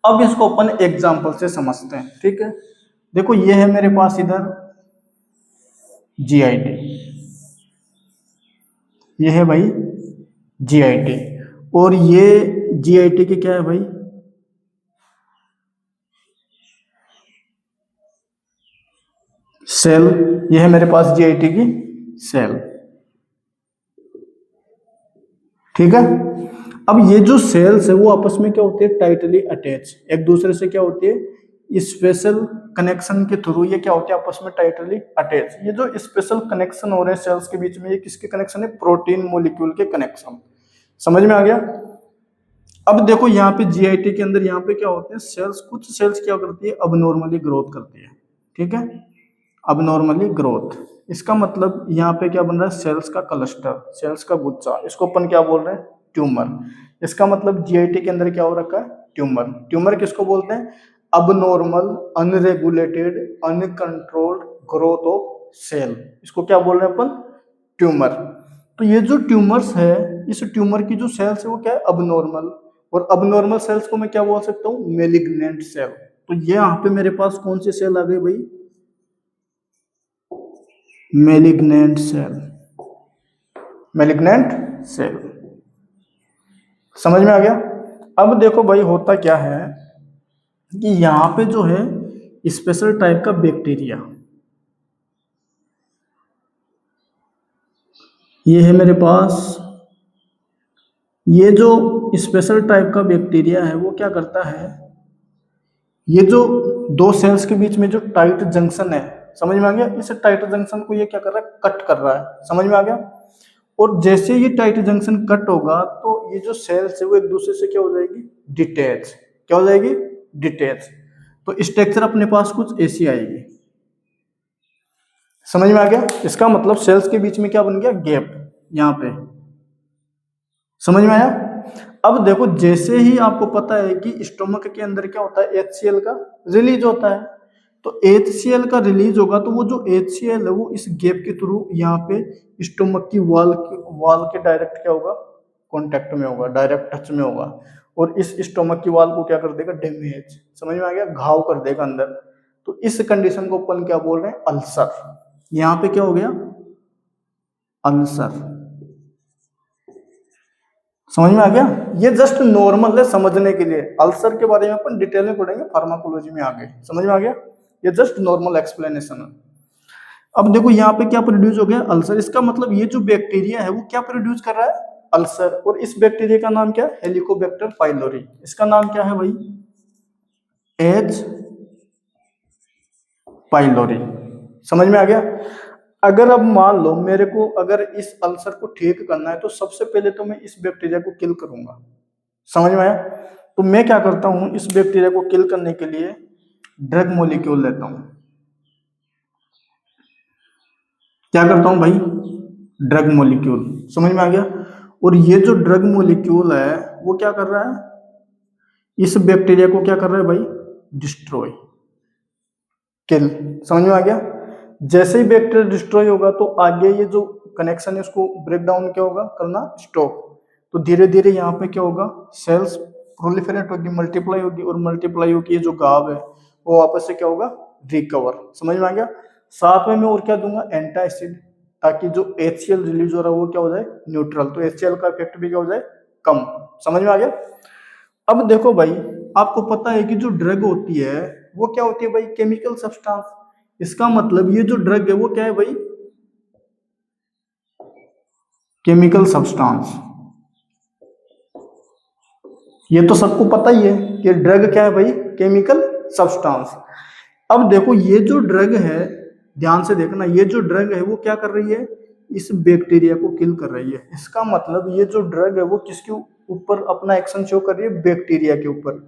अब इसको अपन एग्जांपल से समझते हैं। ठीक है, देखो ये है मेरे पास इधर जीआईटी, ये है भाई जीआईटी, और ये जीआईटी की क्या है भाई? सेल। ये है मेरे पास जीआईटी की सेल। ठीक है, अब ये जो सेल्स है वो आपस में क्या होती है? टाइटली अटैच, एक दूसरे से क्या होती है? स्पेशल कनेक्शन के थ्रू ये क्या होते हैं आपस में टाइटली अटैच। ये जो स्पेशल कनेक्शन हो रहे हैं सेल्स के बीच में, ये किसके कनेक्शन है? प्रोटीन मॉलिक्यूल के कनेक्शन। समझ में आ गया? अब देखो यहाँ पे जीआईटी के अंदर यहाँ पे क्या होते हैं सेल्स, कुछ सेल्स क्या करती है अबनॉर्मली ग्रोथ करती है, ठीक है, अबनॉर्मली ग्रोथ। इसका मतलब यहाँ पे क्या बन रहा है सेल्स का क्लस्टर, सेल्स का गुच्छा, इसको अपन क्या बोल रहे हैं? ट्यूमर। इसका मतलब जीआईटी के अंदर क्या हो रखा है? ट्यूमर। ट्यूमर किसको बोलते हैं? Abnormal, unregulated, uncontrolled growth of cell, इसको क्या बोल रहे हैं अपन? ट्यूमर। तो ये जो ट्यूमर्स है, इस ट्यूमर की जो सेल्स है वो क्या है? अबनॉर्मल। और अबनॉर्मल सेल्स को मैं क्या बोल सकता हूँ? Malignant cell. तो ये यहाँ पे मेरे पास कौन सी सेल आ गई भाई? Malignant cell, malignant cell. समझ में आ गया? अब देखो भाई होता क्या है कि यहाँ पे जो है स्पेशल टाइप का बैक्टीरिया, ये है मेरे पास, ये जो स्पेशल टाइप का बैक्टीरिया है वो क्या करता है, ये जो दो सेल्स के बीच में जो टाइट जंक्शन है, समझ में आ गया, इस टाइट जंक्शन को ये क्या कर रहा है? कट कर रहा है। समझ में आ गया? और जैसे ये टाइट जंक्शन कट होगा तो ये जो सेल्स है वो एक दूसरे से क्या हो जाएगी? डिटैच। क्या हो जाएगी? डिटैच। तो स्ट्रक्चर अपने पास कुछ ऐसी आएगी। समझ में आ गया? इसका मतलब सेल्स के बीच में क्या बन गया? गैप यहाँ पे। समझ में आया? अब देखो जैसे ही आपको पता है कि स्टोमक के अंदर क्या होता है? HCl का रिलीज होता है। तो HCl का रिलीज होगा तो वो जो HCl है वो इस गैप के थ्रू यहाँ पे स्टोमक की वाल के डायरेक्ट क्या होगा? कांटेक्ट में होगा, डायरेक्ट टच में होगा। और इस स्टोमक की वाल को क्या कर देगा? डैमेज। समझ में आ गया? घाव कर देगा अंदर। तो इस कंडीशन को अपन क्या बोल रहे हैं? अल्सर। यहाँ पे क्या हो गया? अल्सर। समझ में आ गया? ये जस्ट नॉर्मल है समझने के लिए, अल्सर के बारे में अपन डिटेल में पढ़ेंगे फार्माकोलॉजी में आगे। समझ में आ गया? ये जस्ट नॉर्मल एक्सप्लेनेशन है। अब देखो यहाँ पे क्या प्रोड्यूस हो गया? अल्सर। इसका मतलब ये जो बैक्टीरिया है वो क्या प्रोड्यूस कर रहा है? अल्सर। और इस बैक्टीरिया का नाम क्या है? Helicobacter pylori. इसका नाम क्या है भाई? H pylori. समझ में आ गया? अगर अब मान लो मेरे को अगर इस अल्सर को ठीक करना है तो सबसे पहले तो मैं इस बैक्टीरिया को किल करूंगा। समझ में आया? तो मैं क्या करता हूं, इस बैक्टीरिया को किल करने के लिए ड्रग मॉलिक्यूल लेता हूं। क्या करता हूं भाई? Drug molecule. समझ में आ गया? और ये जो ड्रग मॉलिक्यूल है वो क्या कर रहा है? इस बैक्टीरिया को क्या कर रहा है भाई? डिस्ट्रॉय, किल। समझ में आ गया? जैसे ही बैक्टीरिया डिस्ट्रॉय होगा तो आगे ये जो कनेक्शन है उसको ब्रेक डाउन क्या होगा? करना स्टॉप। तो धीरे धीरे यहाँ पे क्या होगा? सेल्स प्रोलिफरेट होगी, मल्टीप्लाई होगी, और मल्टीप्लाई होगी ये जो गाव है वो वापस से क्या होगा? रिकवर। समझ में आ गया? साथ में मैं और क्या दूंगा? एंटासिड, ताकि जो HCl रिलीज हो रहा है वो क्या हो जाए? न्यूट्रल। तो HCl का इफेक्ट भी क्या हो जाए? कम। समझ में आ गया? अब देखो भाई, आपको पता है कि जो ड्रग होती है वो क्या होती है भाई? Chemical substance. इसका मतलब ये जो ड्रग है वो क्या है भाई? Chemical substance. ये तो सबको पता ही है कि ड्रग क्या है भाई? Chemical substance. अब देखो ये जो ड्रग है, ध्यान से देखना, ये जो ड्रग है वो क्या कर रही है? इस बैक्टीरिया को किल कर रही है। इसका मतलब ये जो ड्रग है वो किसके ऊपर अपना एक्शन शो कर रही है? बैक्टीरिया के ऊपर,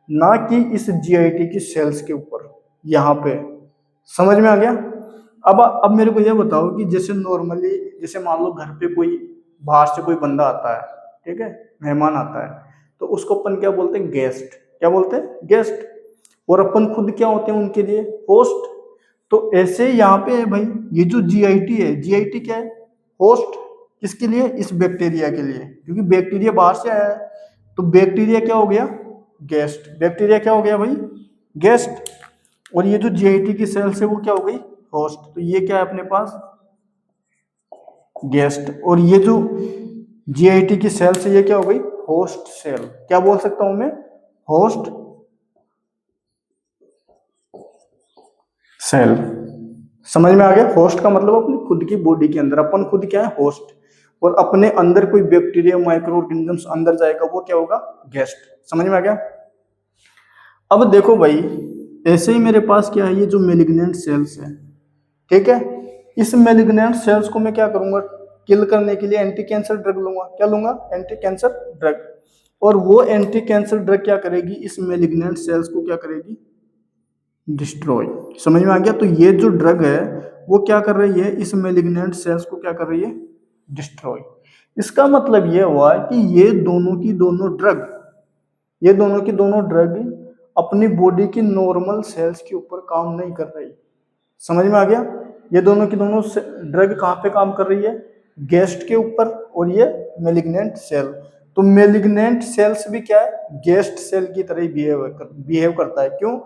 ना कि इस जीआईटी की सेल्स के ऊपर। यहाँ पे समझ में आ गया? अब मेरे को ये बताओ कि जैसे नॉर्मली, जैसे मान लो घर पे कोई बाहर से कोई बंदा आता है, ठीक है, मेहमान आता है, तो उसको अपन क्या बोलते हैं? गेस्ट। क्या बोलते हैं? गेस्ट। और अपन खुद क्या होते हैं उनके लिए? होस्ट। तो ऐसे यहाँ पे है भाई, ये जो जीआईटी है, जीआईटी क्या है? होस्ट। किसके लिए? इस बैक्टीरिया के लिए, क्योंकि बैक्टीरिया बाहर से आया है। तो बैक्टीरिया क्या हो गया? गेस्ट। बैक्टीरिया क्या हो गया भाई? गेस्ट। और ये जो जीआईटी की सेल्स है वो क्या हो गई? होस्ट। तो ये क्या है अपने पास? गेस्ट। और ये जो जीआईटी की सेल्स है ये क्या हो गई? Host cell. क्या बोल सकता हूं मैं? Host cell. समझ में आ गया? होस्ट का मतलब अपनी खुद की बॉडी के अंदर अपन खुद क्या है? होस्ट। और अपने अंदर कोई बैक्टीरिया, माइक्रो ऑर्गेनिजम्स अंदर जाएगा वो क्या होगा? गेस्ट। समझ में आ गया? अब देखो भाई, ऐसे ही मेरे पास क्या है, ये जो मेलिग्नेंट सेल्स है, ठीक है, इस मेलिग्नेंट सेल्स को मैं क्या करूंगा, किल करने के लिए एंटी कैंसर ड्रग लूंगा। क्या लूंगा? Anti cancer drug. और वो एंटी कैंसर ड्रग क्या करेगी, इस मेलिग्नेंट सेल्स को क्या करेगी, डिस्ट्रॉय। समझ में आ गया? तो ये जो ड्रग है वो क्या कर रही है, इस मेलिग्नेंट सेल्स को क्या कर रही है, डिस्ट्रॉय। इसका मतलब ये हुआ कि ये दोनों की दोनों ड्रग अपनी बॉडी की नॉर्मल सेल्स के ऊपर काम नहीं कर रही। समझ में आ गया? ये दोनों की दोनों ड्रग कहाँ पे काम कर रही है, गेस्ट के ऊपर, और ये मेलिग्नेंट सेल। तो मेलिग्नेंट सेल्स भी क्या है, गेस्ट सेल की तरह ही बिहेव करता है। क्यों?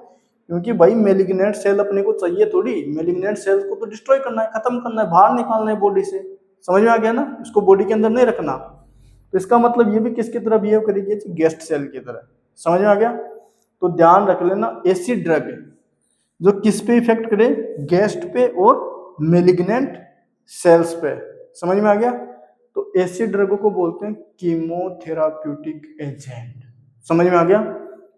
क्योंकि भाई मेलिग्नेंट सेल अपने को चाहिए थोड़ी, मेलिग्नेंट सेल्स को तो डिस्ट्रॉय करना है, खत्म करना है, बाहर निकालना है बॉडी से। समझ में आ गया ना? इसको बॉडी के अंदर नहीं रखना। तो इसका मतलब ये भी किसकी तरह बिहेव करेगी, गेस्ट सेल की तरह। समझ में आ गया? तो ध्यान रख लेना, ऐसी ड्रग जो किस पे इफेक्ट करे, गेस्ट पे और मेलिग्नेंट सेल्स पे। समझ में आ गया? तो ऐसी ड्रगों को बोलते हैं कीमोथेराप्यूटिक एजेंट। समझ में आ गया?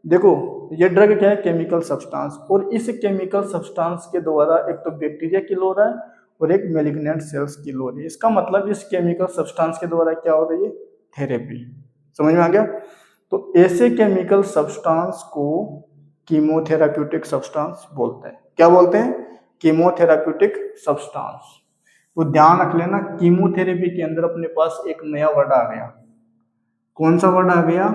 देखो ये ड्रग क्या है, केमिकल सब्सटेंस, और इस केमिकल सब्सटेंस के द्वारा एक तो बैक्टीरिया किल हो रहा है और एक मेलिग्नेंट सेल्स किल हो रही है। इसका मतलब इस केमिकल सब्सटेंस के द्वारा क्या हो रही है, थेरेपी। समझ में आ गया? तो ऐसे केमिकल सब्सटेंस को कीमोथेराप्यूटिक सब्सटेंस बोलते हैं। क्या बोलते हैं? Chemotherapeutic substance. तो ध्यान रख लेना, कीमोथेरेपी के अंदर अपने पास एक नया वर्ड आ गया। कौन सा वर्ड आ गया?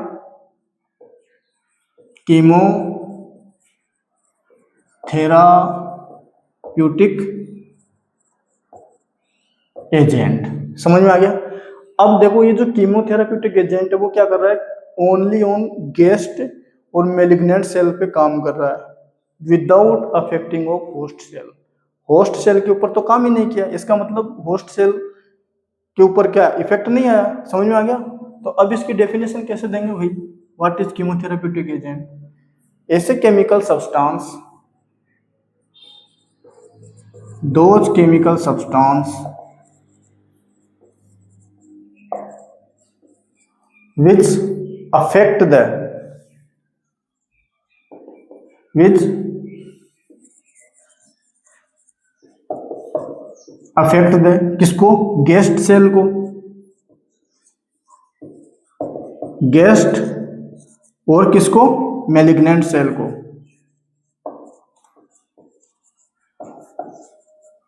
Chemotherapeutic agent. समझ में आ गया? अब देखो ये जो कीमोथेराप्यूटिक एजेंट है वो क्या कर रहा है, ओनली ऑन गेस्ट और मेलिग्नेंट सेल पे काम कर रहा है, without affecting of host cell. Host cell के ऊपर तो काम ही नहीं किया, इसका मतलब होस्ट सेल के ऊपर क्या इफेक्ट नहीं आया। समझ में आ गया? तो अब इसकी डेफिनेशन कैसे देंगे भाई, व्हाट इज कीमोथेराप्यूटिक एजेंट? ऐसे chemical substance, those chemical substance which affect the which affect the किसको, गेस्ट सेल को, गेस्ट और किसको, मेलिग्नेंट सेल को,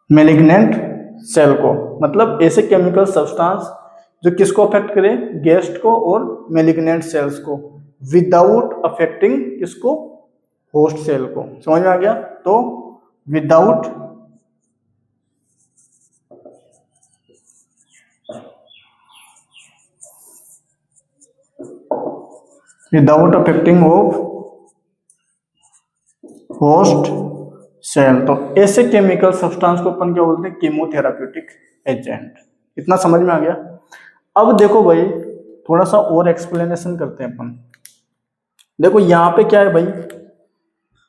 मेलिग्नेंट सेल को। मतलब ऐसे केमिकल सब्सटेंस जो किसको अफेक्ट करे, गेस्ट को और मेलिग्नेंट सेल्स को, विदाउट अफेक्टिंग किसको, होस्ट सेल को। समझ में आ गया? तो without affecting of host cell. तो ऐसे केमिकल सब्सटेंस को अपन क्या बोलते हैं, कीमोथेराप्यूटिक एजेंट। इतना समझ में आ गया? अब देखो भाई थोड़ा सा और एक्सप्लेनेशन करते हैं अपन। देखो यहाँ पे क्या है भाई,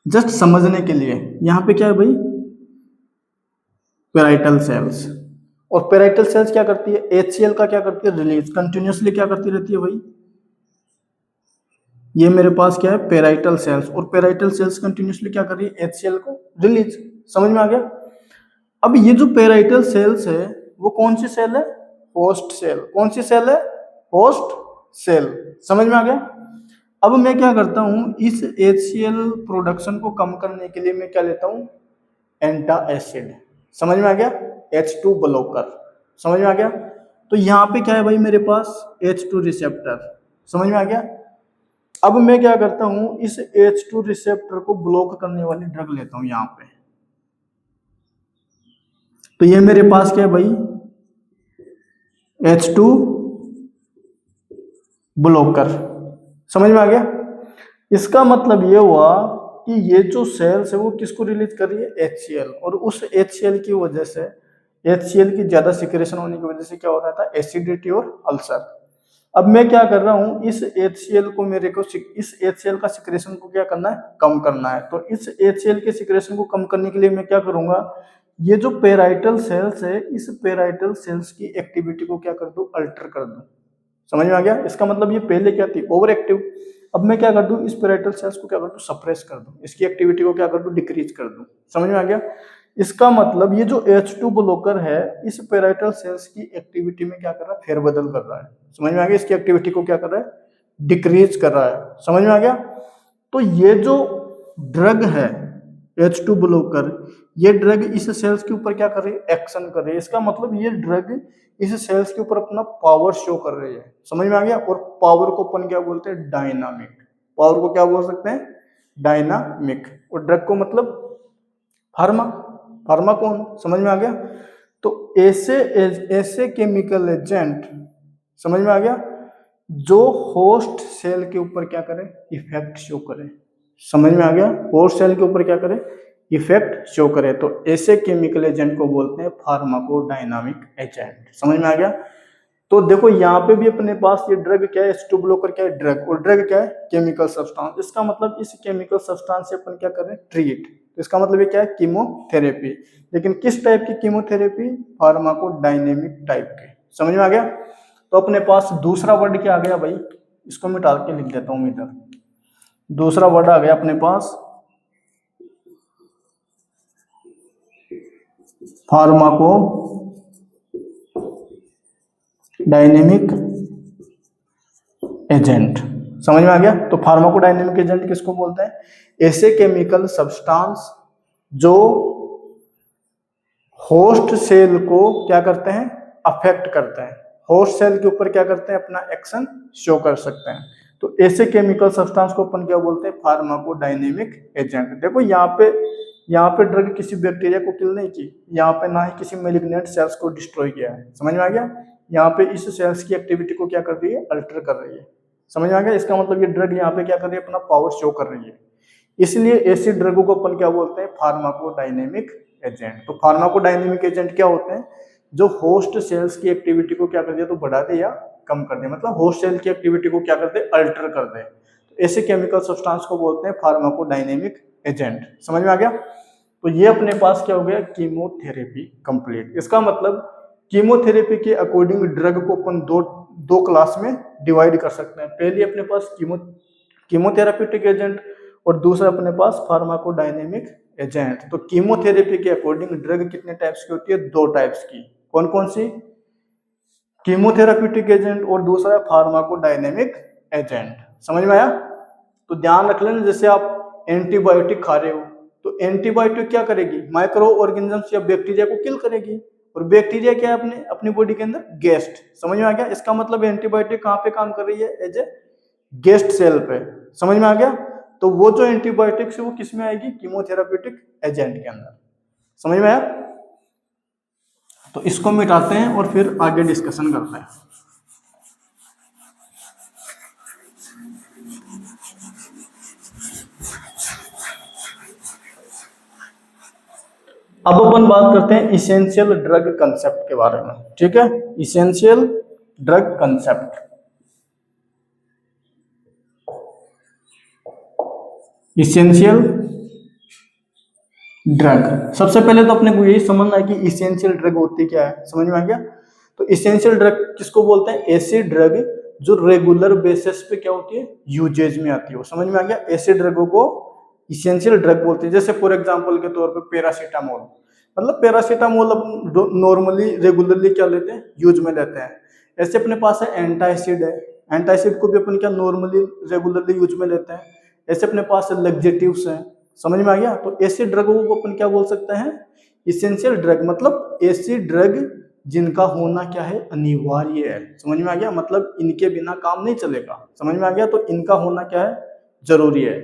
जस्ट समझने के लिए, यहाँ पे क्या है भाई, पेराइटल सेल्स। और पेराइटल सेल्स क्या करती है, HCl का क्या करती है, रिलीज, कंटिन्यूसली क्या करती रहती है भाई, ये मेरे पास क्या है, पेराइटल सेल्स, और पेराइटल सेल्स कंटिन्यूसली क्या कर रही है, HCl को रिलीज। समझ में आ गया? अब ये जो पेराइटल सेल्स है वो कौन सी सेल है, होस्ट सेल। कौन सी सेल है, होस्ट सेल। समझ में आ गया? अब मैं क्या करता हूं, इस HCl प्रोडक्शन को कम करने के लिए मैं क्या लेता हूं, एंटासिड। समझ में आ गया? H2 blocker. समझ में आ गया? तो यहाँ पे क्या है भाई मेरे पास, H2 रिसेप्टर। समझ में आ गया? अब मैं क्या करता हूं, इस H2 रिसेप्टर को ब्लॉक करने वाली ड्रग लेता हूं यहाँ पे। तो ये मेरे पास क्या है भाई, H2 ब्लॉकर। समझ में आ गया? इसका मतलब ये हुआ कि ये जो सेल्स है वो किसको रिलीज कर रही है, HCl, और उस HCl की वजह से, HCl की ज्यादा सिक्रेशन होने की वजह से क्या हो रहा था, एसिडिटी और अल्सर। अब मैं क्या कर रहा हूं, इस HCl को मेरे को, इस HCl का सिक्रेशन को क्या करना है, कम करना है। तो इस HCl के सिक्रेशन को कम करने के लिए मैं क्या करूंगा, ये जो पेराइटल सेल्स है, इस पेराइटल सेल्स की एक्टिविटी को क्या कर दूं, अल्टर कर दूं। समझ में आ गया? इसका मतलब ये पहले क्या थी, ओवर एक्टिव। अब मैं क्या कर दूं, इस पेराइटल सेल्स को क्या कर दूं, सप्रेस कर दूं, इसकी एक्टिविटी को क्या कर दूं, डिक्रीज कर दूं। समझ में आ गया? इसका मतलब ये जो H2 ब्लॉकर है इस पेराइटल सेल्स की एक्टिविटी में क्या कर रहा है, फेरबदल कर रहा है। समझ में आ गया? इसकी एक्टिविटी को क्या कर रहा है, डिक्रीज कर रहा है। समझ में आ गया? तो ये जो ड्रग है H2 ब्लॉकर, ये ड्रग इस सेल्स के ऊपर क्या कर रही है, एक्शन कर रही है। इसका मतलब ये ड्रग इस सेल्स के ऊपर अपना पावर शो कर रही है। समझ में आ गया? और पावर को अपन क्या बोलते हैं, डायनामिक। पावर को क्या बोल सकते हैं, डायनामिक। और ड्रग को मतलब फार्मा, फार्मा कौन, समझ में आ गया? तो ऐसे केमिकल एजेंट, समझ में आ गया, जो होस्ट सेल के ऊपर क्या करे, इफेक्ट शो करे। समझ में आ गया? होस्ट सेल के ऊपर क्या करे, इफेक्ट शो करे। तो ऐसे केमिकल एजेंट को बोलते हैं फार्माकोडायनामिक एजेंट। समझ में आ गया? तो देखो यहाँ पे भी अपने पास ये ड्रग क्या है, H2 ब्लॉकर क्या है, ड्रग, और ड्रग क्या है, केमिकल सब्सटेंस। इसका मतलब इस केमिकल सब्सटेंस से अपन क्या कर रहे हैं, ट्रीट। तो इसका मतलब ये क्या है, कीमोथेरेपी। लेकिन किस टाइप की कीमोथेरेपी, फार्माकोडायनेमिक टाइप की। समझ में आ गया? तो अपने पास दूसरा वर्ड क्या आ गया भाई, इसको मिटा के लिख देता हूं इधर। दूसरा वर्ड आ गया अपने पास फार्माको डायनेमिक एजेंट। समझ में आ गया? तो फार्माकोडायनेमिक एजेंट किसको बोलते हैं, ऐसे केमिकल सब्सटेंस जो होस्ट सेल को क्या करते हैं, अफेक्ट करते हैं, होस्ट सेल के ऊपर क्या करते हैं, अपना एक्शन शो कर सकते हैं। तो ऐसे केमिकल सब्सटेंस को अपन क्या बोलते हैं, फार्माकोडायनेमिक एजेंट। देखो यहाँ पे ड्रग किसी बैक्टीरिया को किल नहीं की, यहाँ पे ना ही किसी मेलिग्नेंट सेल्स को डिस्ट्रॉय किया है। समझ में आ गया? यहाँ पे इस सेल्स की एक्टिविटी को क्या कर रही है, अल्टर कर रही है। समझ में आ गया? इसका मतलब ये ड्रग यहाँ पे क्या कर रही है, अपना पावर शो कर रही है। इसलिए ऐसी ड्रगों को अपन क्या बोलते हैं, फार्माकोडायनेमिक एजेंट। तो फार्माकोडायनेमिक एजेंट क्या होते हैं, जो होस्ट सेल्स की एक्टिविटी को क्या कर दे, तो बढ़ा दे या कम कर दे, मतलब होस्ट सेल की एक्टिविटी को क्या कर दे, अल्टर कर दे। तो ऐसे केमिकल सब्सटेंस को बोलते हैं फार्माकोडायनेमिक एजेंट। समझ में आ गया? तो ये अपने पास क्या हो गया, कीमोथेरेपी कंप्लीट। इसका मतलब कीमोथेरेपी के अकॉर्डिंग ड्रग को अपन दो क्लास में डिवाइड कर सकते हैं। पहली अपने पास कीमोथेरेप्यूटिक एजेंट और दूसरा अपने पास फार्माकोडायनेमिक एजेंट। तो कीमोथेरेपी के अकॉर्डिंग ड्रग कितने टाइप्स की होती है, दो टाइप्स की। कौन कौन सी, कीमोथेरेप्यूटिक एजेंट और दूसरा फार्माकोडायनेमिक एजेंट। समझ में आया? तो ध्यान रख लेना, जैसे आप एंटीबायोटिक खा रहे हो तो एंटीबायोटिक क्या करेगी, माइक्रो ऑर्गेनिजम्स या बैक्टीरिया को किल करेगी, और बैक्टीरिया क्या है, अपनी बॉडी के अंदर गेस्ट। समझ में आ गया? इसका मतलब एंटीबायोटिक कहाँ पे काम कर रही है, एज ए गेस्ट सेल पे। समझ में आ गया? तो वो जो एंटीबायोटिक्स है वो किस में आएगी, कीमोथेरेप्यूटिक एजेंट के अंदर। समझ में आया? तो इसको मिटाते हैं और फिर आगे डिस्कशन करते हैं। अब अपन बात करते हैं इसेंशियल ड्रग कंसेप्ट के बारे में। ठीक है, essential drug concept. Essential drug, सबसे पहले तो अपने को यही समझना है कि इसेंशियल ड्रग होती क्या है। समझ में आ गया? तो इसेंशियल ड्रग किसको बोलते हैं, ऐसी ड्रग जो रेगुलर बेसिस पे क्या होती है, यूजेज में आती है। समझ में आ गया? ऐसे ड्रगों को इसेंशियल ड्रग बोलते हैं। जैसे फॉर एग्जांपल के तौर पे पैरासीटामोल, मतलब पैरासीटामोल नॉर्मली रेगुलरली क्या लेते हैं, यूज में लेते हैं। ऐसे अपने पास है एंटासिड है, एंटासिड को भी अपन क्या नॉर्मली रेगुलरली यूज में लेते हैं। ऐसे अपने पास लग्जेटिव्स हैं। समझ में आ गया? तो ऐसे ड्रगों को अपन क्या बोल सकते हैं, इसेंशियल ड्रग। मतलब ऐसी ड्रग जिनका होना क्या है, अनिवार्य है। समझ में आ गया? मतलब इनके बिना काम नहीं चलेगा। समझ में आ गया? तो इनका होना क्या है, जरूरी है।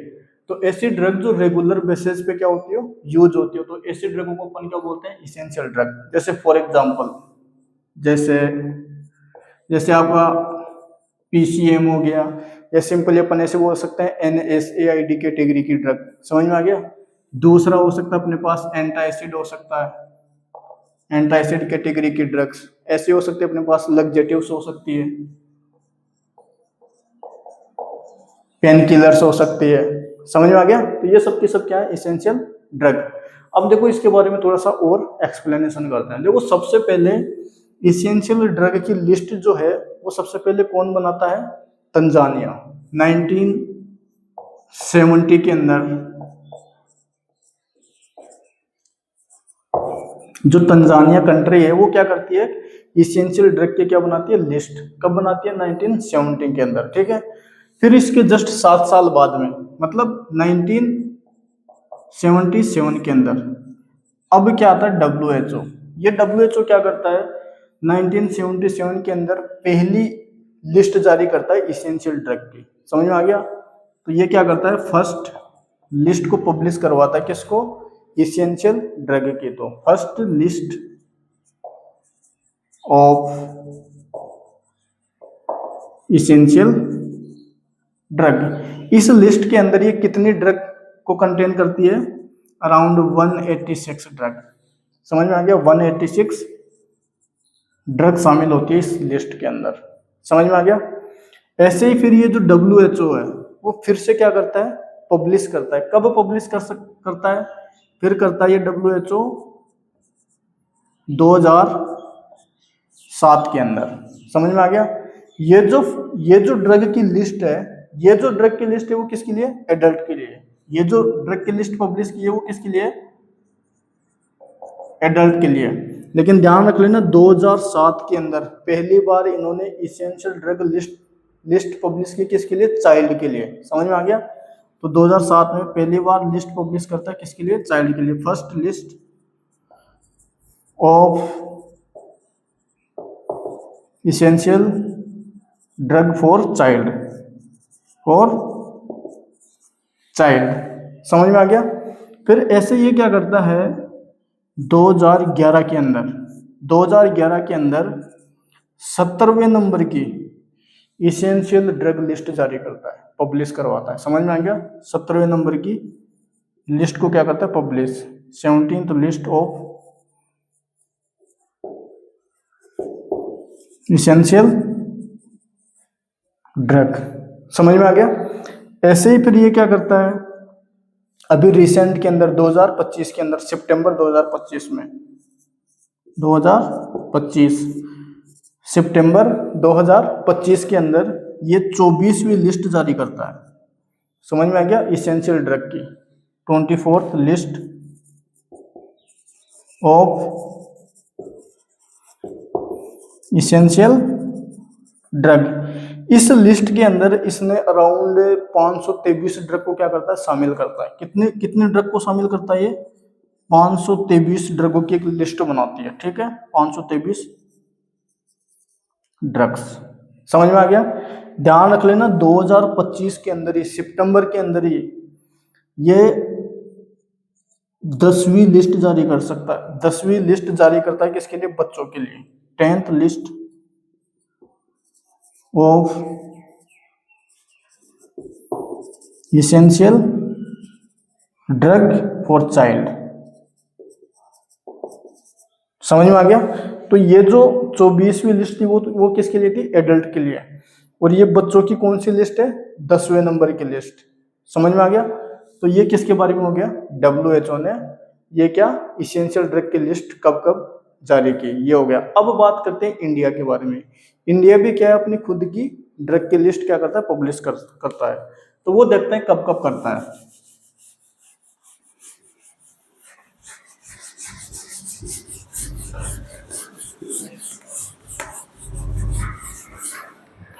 तो ऐसी ड्रग जो रेगुलर बेसिस पे क्या होती है, यूज होती है, तो ऐसी ड्रगों को अपन क्या बोलते हैं, इसेंशियल ड्रग। जैसे फॉर एग्जांपल, जैसे आपका पीसीएम हो गया, या सिंपली अपन ऐसे बोल सकते हैं एनएसएआईडी कैटेगरी की ड्रग। समझ में आ गया? दूसरा हो सकता है अपने पास एंटासिड हो सकता है, एंटासिड कैटेगरी की ड्रग्स। ऐसे हो सकते हैं अपने पास लग्जेटिव्स हो सकती है, पेन किलर्स हो सकती है। समझ में आ गया? तो ये सब की सब क्या है, इसेंशियल ड्रग। अब देखो इसके बारे में थोड़ा सा और एक्सप्लेनेशन करते हैं। देखो सबसे पहले इसेंशियल ड्रग की लिस्ट जो है वो सबसे पहले कौन बनाता है, तंजानिया। 70 के अंदर जो तंजानिया कंट्री है वो क्या करती है, इसेंशियल ड्रग के क्या बनाती है, लिस्ट। कब बनाती है, 1970 के अंदर, ठीक है। फिर इसके जस्ट 7 साल बाद में, मतलब 1977 के अंदर अब क्या आता है, WHO। ये WHO क्या करता है, 1977 के अंदर पहली लिस्ट जारी करता है इसेंशियल ड्रग की। समझ में आ गया। तो ये क्या करता है, फर्स्ट लिस्ट को पब्लिश करवाता है, किसको, इसेंशियल ड्रग की। तो first list of essential drug. इस लिस्ट के अंदर ये कितनी ड्रग को कंटेन करती है, अराउंड 186 ड्रग। समझ में आ गया, 186 ड्रग शामिल होती है इस लिस्ट के अंदर। समझ में आ गया। ऐसे ही फिर ये जो WHO है वो फिर से क्या करता है, पब्लिश करता है। कब पब्लिश करता है, फिर करता है ये WHO 2007 के अंदर। समझ में आ गया। ये जो ड्रग की लिस्ट है, ये जो ड्रग की लिस्ट है वो किसके लिए, एडल्ट के लिए। ये जो ड्रग की लिस्ट पब्लिश की है वो किसके लिए, एडल्ट के लिए। लेकिन ध्यान रख लेना 2007 के अंदर पहली बार इन्होंने इसेंशियल ड्रग लिस्ट पब्लिश की, किसके लिए, चाइल्ड के लिए। समझ में आ गया। तो 2007 में पहली बार लिस्ट पब्लिश करता है, किसके लिए, चाइल्ड के लिए। First list of essential drug for child. समझ में आ गया। फिर ऐसे ये क्या करता है, 2011 के अंदर 70वें नंबर की इसेंशियल ड्रग लिस्ट जारी करता है, पब्लिश करवाता है। समझ में आ गया। 70वें नंबर की लिस्ट को क्या करता है, publish. 17th list of essential drug. समझ में आ गया। ऐसे ही फिर ये क्या करता है, अभी रिसेंट के अंदर 2025 के अंदर, सितंबर 2025 में, 2025 सितंबर 2025 के अंदर ये 24वीं लिस्ट जारी करता है। समझ में आ गया, इसेंशियल ड्रग की 24th list of essential drug. इस लिस्ट के अंदर इसने अराउंड 523 ड्रग को क्या करता है, शामिल करता है। कितने कितने ड्रग को शामिल करता है ये, 523 ड्रगों की एक लिस्ट बनाती है, ठीक है। 523 ड्रग्स। समझ में आ गया। ध्यान रख लेना 2025 के अंदर ही, सितंबर के अंदर ही ये 10वीं लिस्ट जारी कर सकता है। 10वीं लिस्ट जारी करता है, किसके लिए, बच्चों के लिए। 10th list of essential drug for child. समझ में आ गया। तो ये जो 24वीं लिस्ट थी वो किसके लिए थी, एडल्ट के लिए। और ये बच्चों की कौन सी लिस्ट है, 10वें नंबर की लिस्ट। समझ में आ गया। तो ये किसके बारे में हो गया, WHO ने ये क्या, इसेंशियल ड्रग की लिस्ट कब कब जारी की, ये हो गया। अब बात करते हैं इंडिया के बारे में। इंडिया भी क्या है, अपनी खुद की ड्रग की लिस्ट क्या करता है, पब्लिश करता है। तो वो देखते हैं कब कब करता है।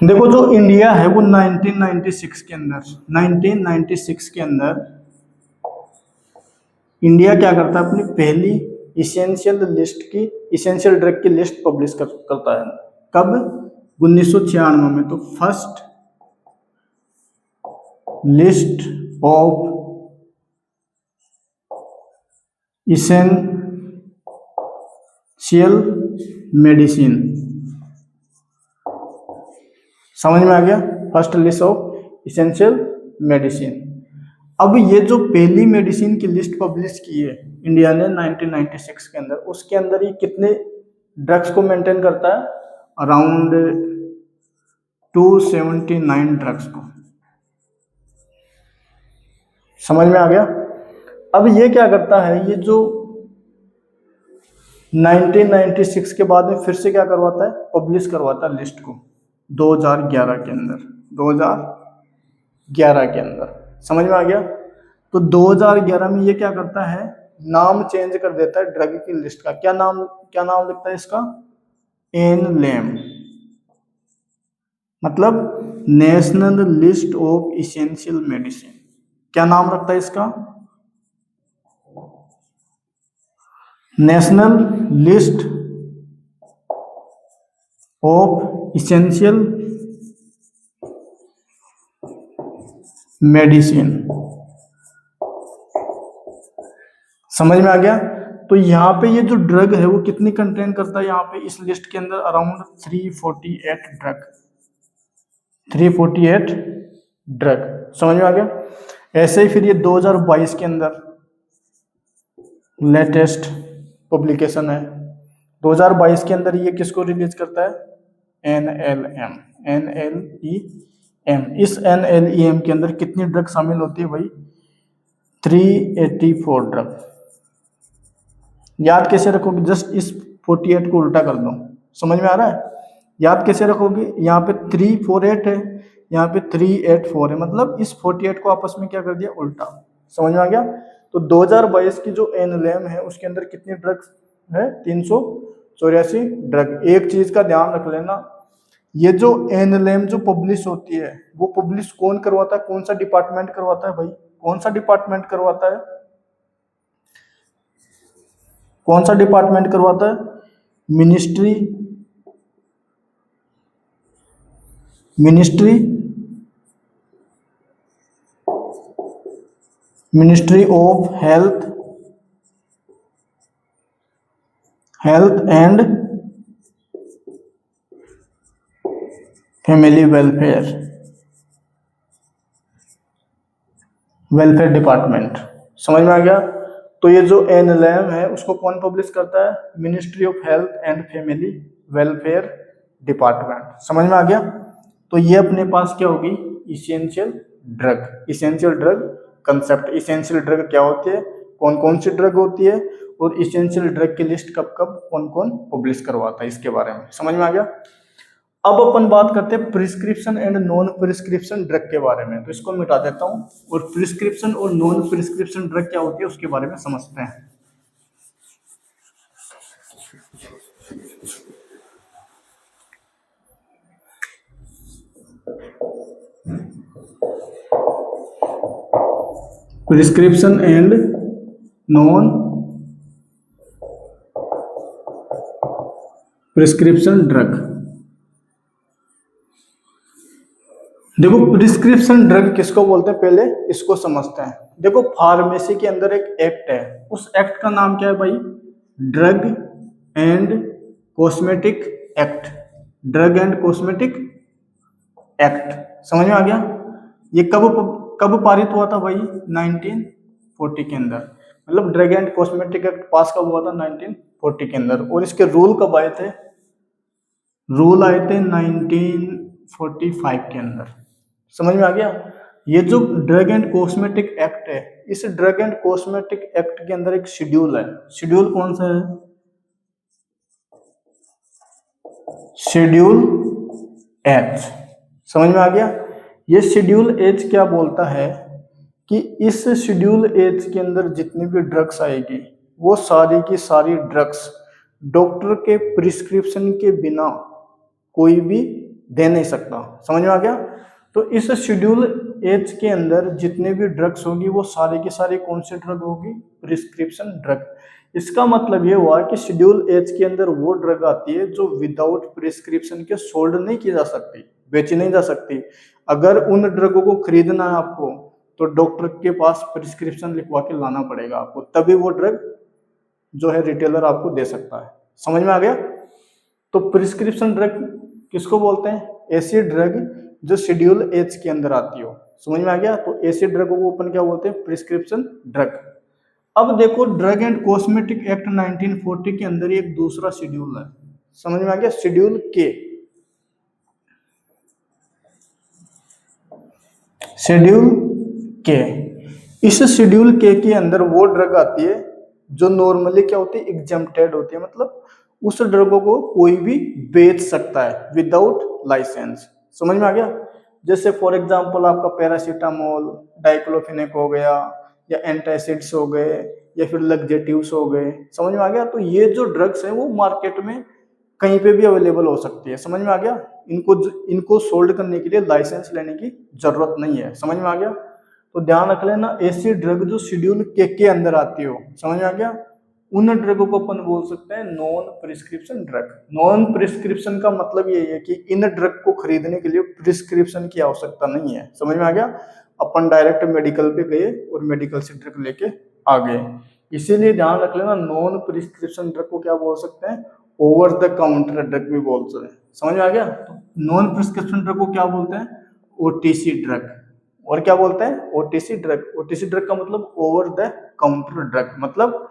देखो जो इंडिया है वो 1996 के अंदर इंडिया क्या करता है, अपनी पहली इसेंशियल ड्रग की लिस्ट पब्लिश करता है। कब, 1996 में। तो first list of essential medicine. समझ में आ गया, first list of essential medicine. अब ये जो पहली मेडिसिन की लिस्ट पब्लिश की है इंडिया ने 1996 के अंदर, उसके अंदर ये कितने ड्रग्स को मेंटेन करता है, अराउंड 279 ड्रग्स को। समझ में आ गया। अब ये क्या करता है, ये जो 1996 के बाद में फिर से क्या करवाता है, पब्लिश करवाता है लिस्ट को 2011 के अंदर। समझ में आ गया। तो 2011 में ये क्या करता है, नाम चेंज कर देता है ड्रग की लिस्ट का। क्या नाम लिखता है इसका, एनलेम, मतलब national list of essential medicine. क्या नाम रखता है इसका, national list of essential medicine. समझ में आ गया। तो यहाँ पे ये जो ड्रग है वो कितनी कंटेन करता है, यहाँ पे इस लिस्ट के अंदर अराउंड 348 ड्रग, 348 ड्रग। समझ में आ गया। ऐसे ही फिर ये 2022 के अंदर लेटेस्ट पब्लिकेशन है, 2022 के अंदर ये किसको रिलीज करता है, NLEM, NLEM। इस NLEM के अंदर कितनी ड्रग शामिल होती है भाई, 384 ड्रग। याद कैसे रखोगे, जस्ट इस 48 को उल्टा कर दो। समझ में आ रहा है। याद कैसे रखोगे, यहाँ पे 348 है, यहाँ पे 384 है, मतलब इस 48 को आपस में क्या कर दिया, उल्टा। समझ में आ गया। तो 2022 की जो NLEM है उसके अंदर कितनी ड्रग्स है, 384 ड्रग। एक चीज का ध्यान रख लेना, ये जो NLEM जो पब्लिश होती है वो पब्लिश कौन करवाता है, कौन सा डिपार्टमेंट करवाता है भाई, कौन सा डिपार्टमेंट करवाता है, कौन सा डिपार्टमेंट करवाता है, ministry of health and family welfare department. समझ में आ गया। तो ये जो NLEM है उसको कौन पब्लिश करता है, ministry of health and family welfare department. समझ में आ गया। तो ये अपने पास क्या होगी, essential drug concept. Essential drug क्या होती है, कौन कौन सी ड्रग होती है, और इसेंशियल ड्रग की लिस्ट कब कब कौन कौन पब्लिश करवाता है, इसके बारे में समझ में आ गया। अब अपन बात करते हैं prescription and non prescription drug के बारे में। तो इसको मिटा देता हूं और प्रिस्क्रिप्शन और नॉन प्रिस्क्रिप्शन ड्रग क्या होती है उसके बारे में समझते हैं। Prescription and non prescription drug. देखो प्रिस्क्रिप्शन ड्रग किसको बोलते हैं, पहले इसको समझते हैं। देखो फार्मेसी के अंदर एक एक्ट है, उस एक्ट का नाम क्या है भाई, drug and cosmetic act. Drug and cosmetic act. समझ में आ गया। ये कब पारित हुआ था भाई, 1940 के अंदर। मतलब ड्रग एंड कॉस्मेटिक एक्ट पास कब हुआ था, 1940 के अंदर। और इसके रूल कब आए थे, रूल आए थे 1945 के अंदर। समझ में आ गया। ये जो ड्रग एंड कॉस्मेटिक एक्ट है, इस ड्रग एंड कॉस्मेटिक एक्ट के अंदर एक शेड्यूल है। शेड्यूल कौन सा है, शेड्यूल H। समझ में आ गया। ये शेड्यूल H क्या बोलता है कि इस शेड्यूल H के अंदर जितनी भी ड्रग्स आएगी वो सारी की सारी ड्रग्स डॉक्टर के प्रिस्क्रिप्शन के बिना कोई भी दे नहीं सकता। समझ में आ गया। तो इस शेड्यूल H के अंदर जितने भी ड्रग्स होगी वो सारी की सारी कौन सी ड्रग होगी, प्रिस्क्रिप्शन ड्रग। इसका मतलब ये हुआ कि शेड्यूल H के अंदर वो ड्रग आती है जो विदाउट प्रिस्क्रिप्शन के सोल्ड नहीं की जा सकती, बेची नहीं जा सकती। अगर उन ड्रगों को खरीदना है आपको तो डॉक्टर के पास प्रिस्क्रिप्शन लिखवा के लाना पड़ेगा आपको, तभी वो ड्रग जो है रिटेलर आपको दे सकता है। समझ में आ गया। तो प्रिस्क्रिप्शन ड्रग किसको बोलते हैं, ऐसी ड्रग जो शेड्यूल H के अंदर आती हो। समझ में आ गया। तो ऐसी ड्रग को अपन क्या बोलते हैं, प्रिस्क्रिप्शन ड्रग। अब देखो ड्रग एंड कॉस्मेटिक एक्ट 1940 के अंदर एक दूसरा शेड्यूल है। समझ में आ गया, शेड्यूल K। शेड्यूल K, इस शेड्यूल K के अंदर वो ड्रग आती है जो नॉर्मली क्या होती है, एग्जेम्प्टेड होती है। मतलब उस ड्रगों को कोई भी बेच सकता है विदाउट लाइसेंस। समझ में आ गया। जैसे फॉर एग्जांपल आपका पैरासीटामोल, डाइक्लोफेनेक हो गया, या एंटासिड्स हो गए, या फिर लग्जेटिव्स हो गए। समझ में आ गया? तो ये जो ड्रग्स हैं वो मार्केट में कहीं पे भी अवेलेबल हो सकती है। समझ में आ गया? इनको सोल्ड करने के लिए लाइसेंस लेने की जरूरत नहीं है। समझ में आ गया? तो ध्यान रख लेना, ऐसी ड्रग जो शेड्यूल के अंदर आती हो, समझ में आ गया, उन ड्रगों को अपन बोल सकते हैं non prescription drug. Non prescription का मतलब ये है कि इन ड्रग को खरीदने के लिए प्रिस्क्रिप्शन की आवश्यकता नहीं है। समझ में आ गया? अपन डायरेक्ट मेडिकल पे गए और मेडिकल से ड्रग लेके आ गए। इसीलिए ध्यान रख लेना, नॉन प्रिस्क्रिप्शन ड्रग को क्या बोल सकते हैं? ओवर द काउंटर ड्रग भी बोल सकते हैं। समझ में आ गया? तो नॉन प्रिस्क्रिप्शन ड्रग को क्या बोलते हैं? OTC drug. और क्या बोलते हैं? OTC drug. ओटीसी ड्रग का मतलब ओवर द काउंटर ड्रग, मतलब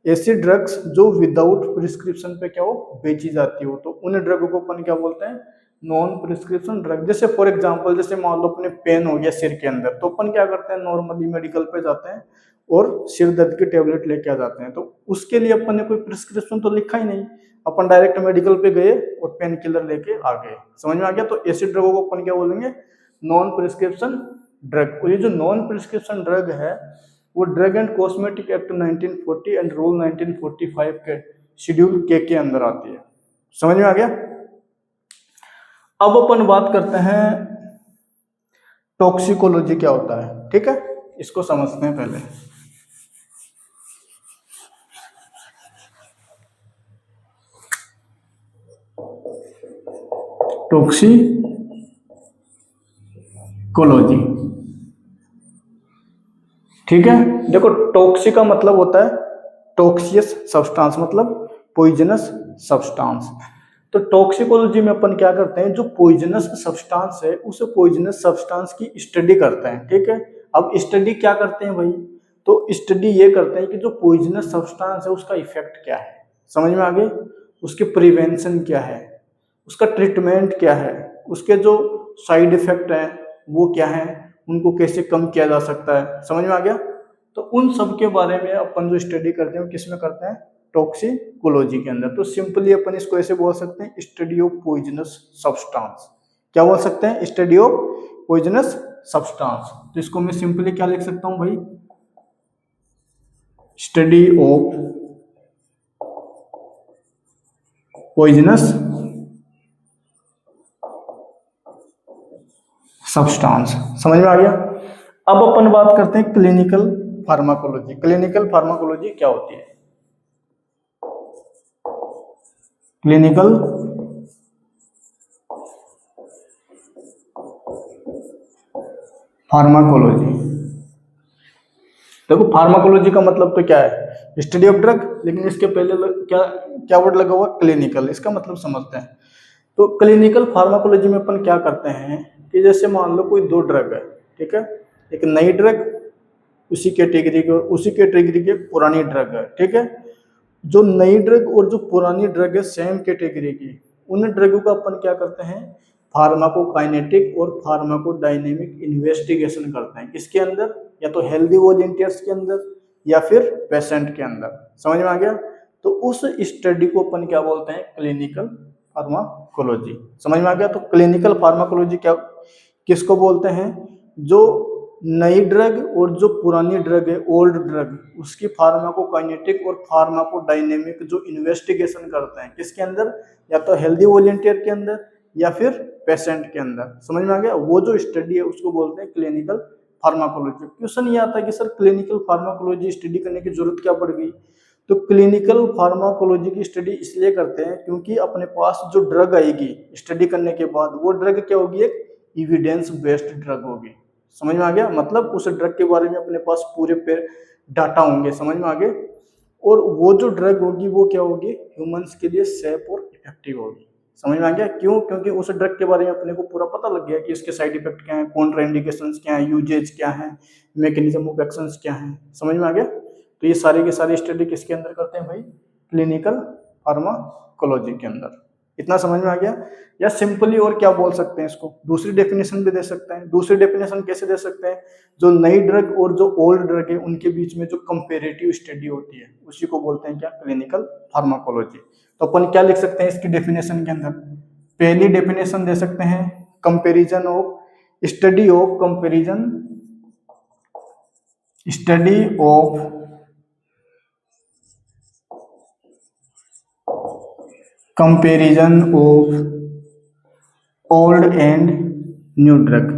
ऐसी ड्रग्स जो विदाउट प्रिस्क्रिप्शन पे क्या हो, बेची जाती हो, तो उन ड्रगों को अपन क्या बोलते हैं? Non prescription drug. जैसे फॉर एग्जांपल, जैसे मान लो अपने पेन हो गया सिर के अंदर, तो अपन क्या करते हैं? नॉर्मली मेडिकल पे जाते हैं और सिर दर्द की टेबलेट लेके आ जाते हैं। तो उसके लिए अपन ने कोई प्रिस्क्रिप्शन तो लिखा ही नहीं, अपन डायरेक्ट मेडिकल पे गए और पेन किलर लेके आ गए। समझ में आ गया? तो ऐसी ड्रगों को अपन क्या बोलेंगे? Non prescription drug. और ये जो नॉन प्रिस्क्रिप्शन ड्रग है वो drug and cosmetic act 1940 and rule 1945 के शेड्यूल के अंदर आती है। समझ में आ गया? अब अपन बात करते हैं टॉक्सिकोलॉजी क्या होता है। ठीक है, इसको समझते हैं पहले। टॉक्सिकोलॉजी, ठीक है। देखो, टॉक्सी का मतलब होता है टॉक्सियस सब्सटेंस, मतलब पॉइजनस सब्सटेंस। तो टॉक्सिकोलॉजी में अपन क्या करते हैं? जो पॉइजनस सब्सटेंस है उस पॉइजनस सब्सटेंस की स्टडी करते हैं। ठीक है, अब स्टडी क्या करते हैं भाई? तो स्टडी ये करते हैं कि जो पॉइजनस सब्सटेंस है उसका इफेक्ट क्या है, समझ में आ गए, उसके प्रिवेंशन क्या है, उसका ट्रीटमेंट क्या है, उसके जो साइड इफेक्ट हैं वो क्या है, उनको कैसे कम किया जा सकता है। समझ में आ गया? तो उन सब के बारे में अपन जो स्टडी करते हैं किस में करते हैं? टॉक्सिकोलॉजी के अंदर। तो सिंपली अपन इसको ऐसे बोल सकते हैं, स्टडी ऑफ पॉइजनस सब्सटेंस। क्या बोल सकते हैं? Study of poisonous substance. तो इसको मैं सिंपली क्या लिख सकता हूं भाई? Study of poisonous substance. समझ में आ गया? अब अपन बात करते हैं क्लिनिकल फार्माकोलॉजी। क्लिनिकल फार्माकोलॉजी क्या होती है? क्लिनिकल फार्माकोलॉजी, देखो फार्माकोलॉजी का मतलब तो क्या है? स्टडी ऑफ ड्रग, लेकिन इसके पहले क्या क्या वर्ड लगा हुआ? क्लिनिकल। इसका मतलब समझते हैं। तो क्लिनिकल फार्माकोलॉजी में अपन क्या करते हैं कि जैसे मान लो कोई दो ड्रग है, ठीक है, एक नई ड्रग उसी कैटेगरी की पुरानी ड्रग है। ठीक है, जो नई ड्रग और जो पुरानी ड्रग है सेम कैटेगरी की, उन ड्रगों का अपन क्या करते हैं? फार्माकोकाइनेटिक और फार्माकोडायनेमिक इन्वेस्टिगेशन करते हैं। किसके अंदर? या तो हेल्दी वॉलंटियर्स के अंदर या फिर पेशेंट के अंदर। समझ में आ गया? तो उस स्टडी को अपन क्या बोलते हैं? Clinical pharmacology. समझ में आ गया? तो क्लिनिकल फार्माकोलॉजी क्या किसको बोलते हैं? जो नई ड्रग और जो पुरानी ड्रग है, ओल्ड ड्रग, उसकी फार्माकोकाइनेटिक और फार्माकोडायनेमिक जो इन्वेस्टिगेशन करते हैं किसके अंदर? या तो हेल्दी वॉलंटियर के अंदर या फिर पेशेंट के अंदर। समझ में आ गया? वो जो स्टडी है उसको बोलते हैं क्लिनिकल फार्माकोलॉजी। क्वेश्चन ये आता है कि सर क्लिनिकल फार्माकोलॉजी स्टडी करने की जरूरत क्या पड़ गई? तो क्लिनिकल फार्माकोलॉजी की स्टडी इसलिए करते हैं क्योंकि अपने पास जो ड्रग आएगी स्टडी करने के बाद, वो ड्रग क्या होगी? एक इविडेंस बेस्ड ड्रग होगी। समझ में आ गया? मतलब उस ड्रग के बारे में अपने पास पूरे पे डाटा होंगे। समझ में आ गए? और वो जो ड्रग होगी वो क्या होगी? ह्यूमंस के लिए सेफ और इफेक्टिव होगी। समझ में आ गया? क्यों? क्योंकि उस ड्रग के बारे में अपने को पूरा पता लग गया कि इसके साइड इफेक्ट क्या है, कॉन्ट्राइंडिकेशंस क्या है, यूजेज क्या है, मैकेनिज्म ऑफ एक्शंस क्या है। समझ में आ गया? तो ये सारी की सारी स्टडी किसके अंदर करते हैं भाई? क्लिनिकल फार्माकोलॉजी के अंदर। इतना समझ में आ गया? या सिंपली और क्या बोल सकते हैं इसको? दूसरी डेफिनेशन भी दे सकते हैं। दूसरी डेफिनेशन कैसे दे सकते हैं? जो नई ड्रग और जो ओल्ड ड्रग है उनके बीच में जो कंपेरेटिव स्टडी होती है उसी को बोलते हैं क्या? Clinical pharmacology. तो अपन क्या लिख सकते हैं इसकी डेफिनेशन के अंदर? पहली डेफिनेशन दे सकते हैं, comparison of study of comparison, study of comparison of old and new drug.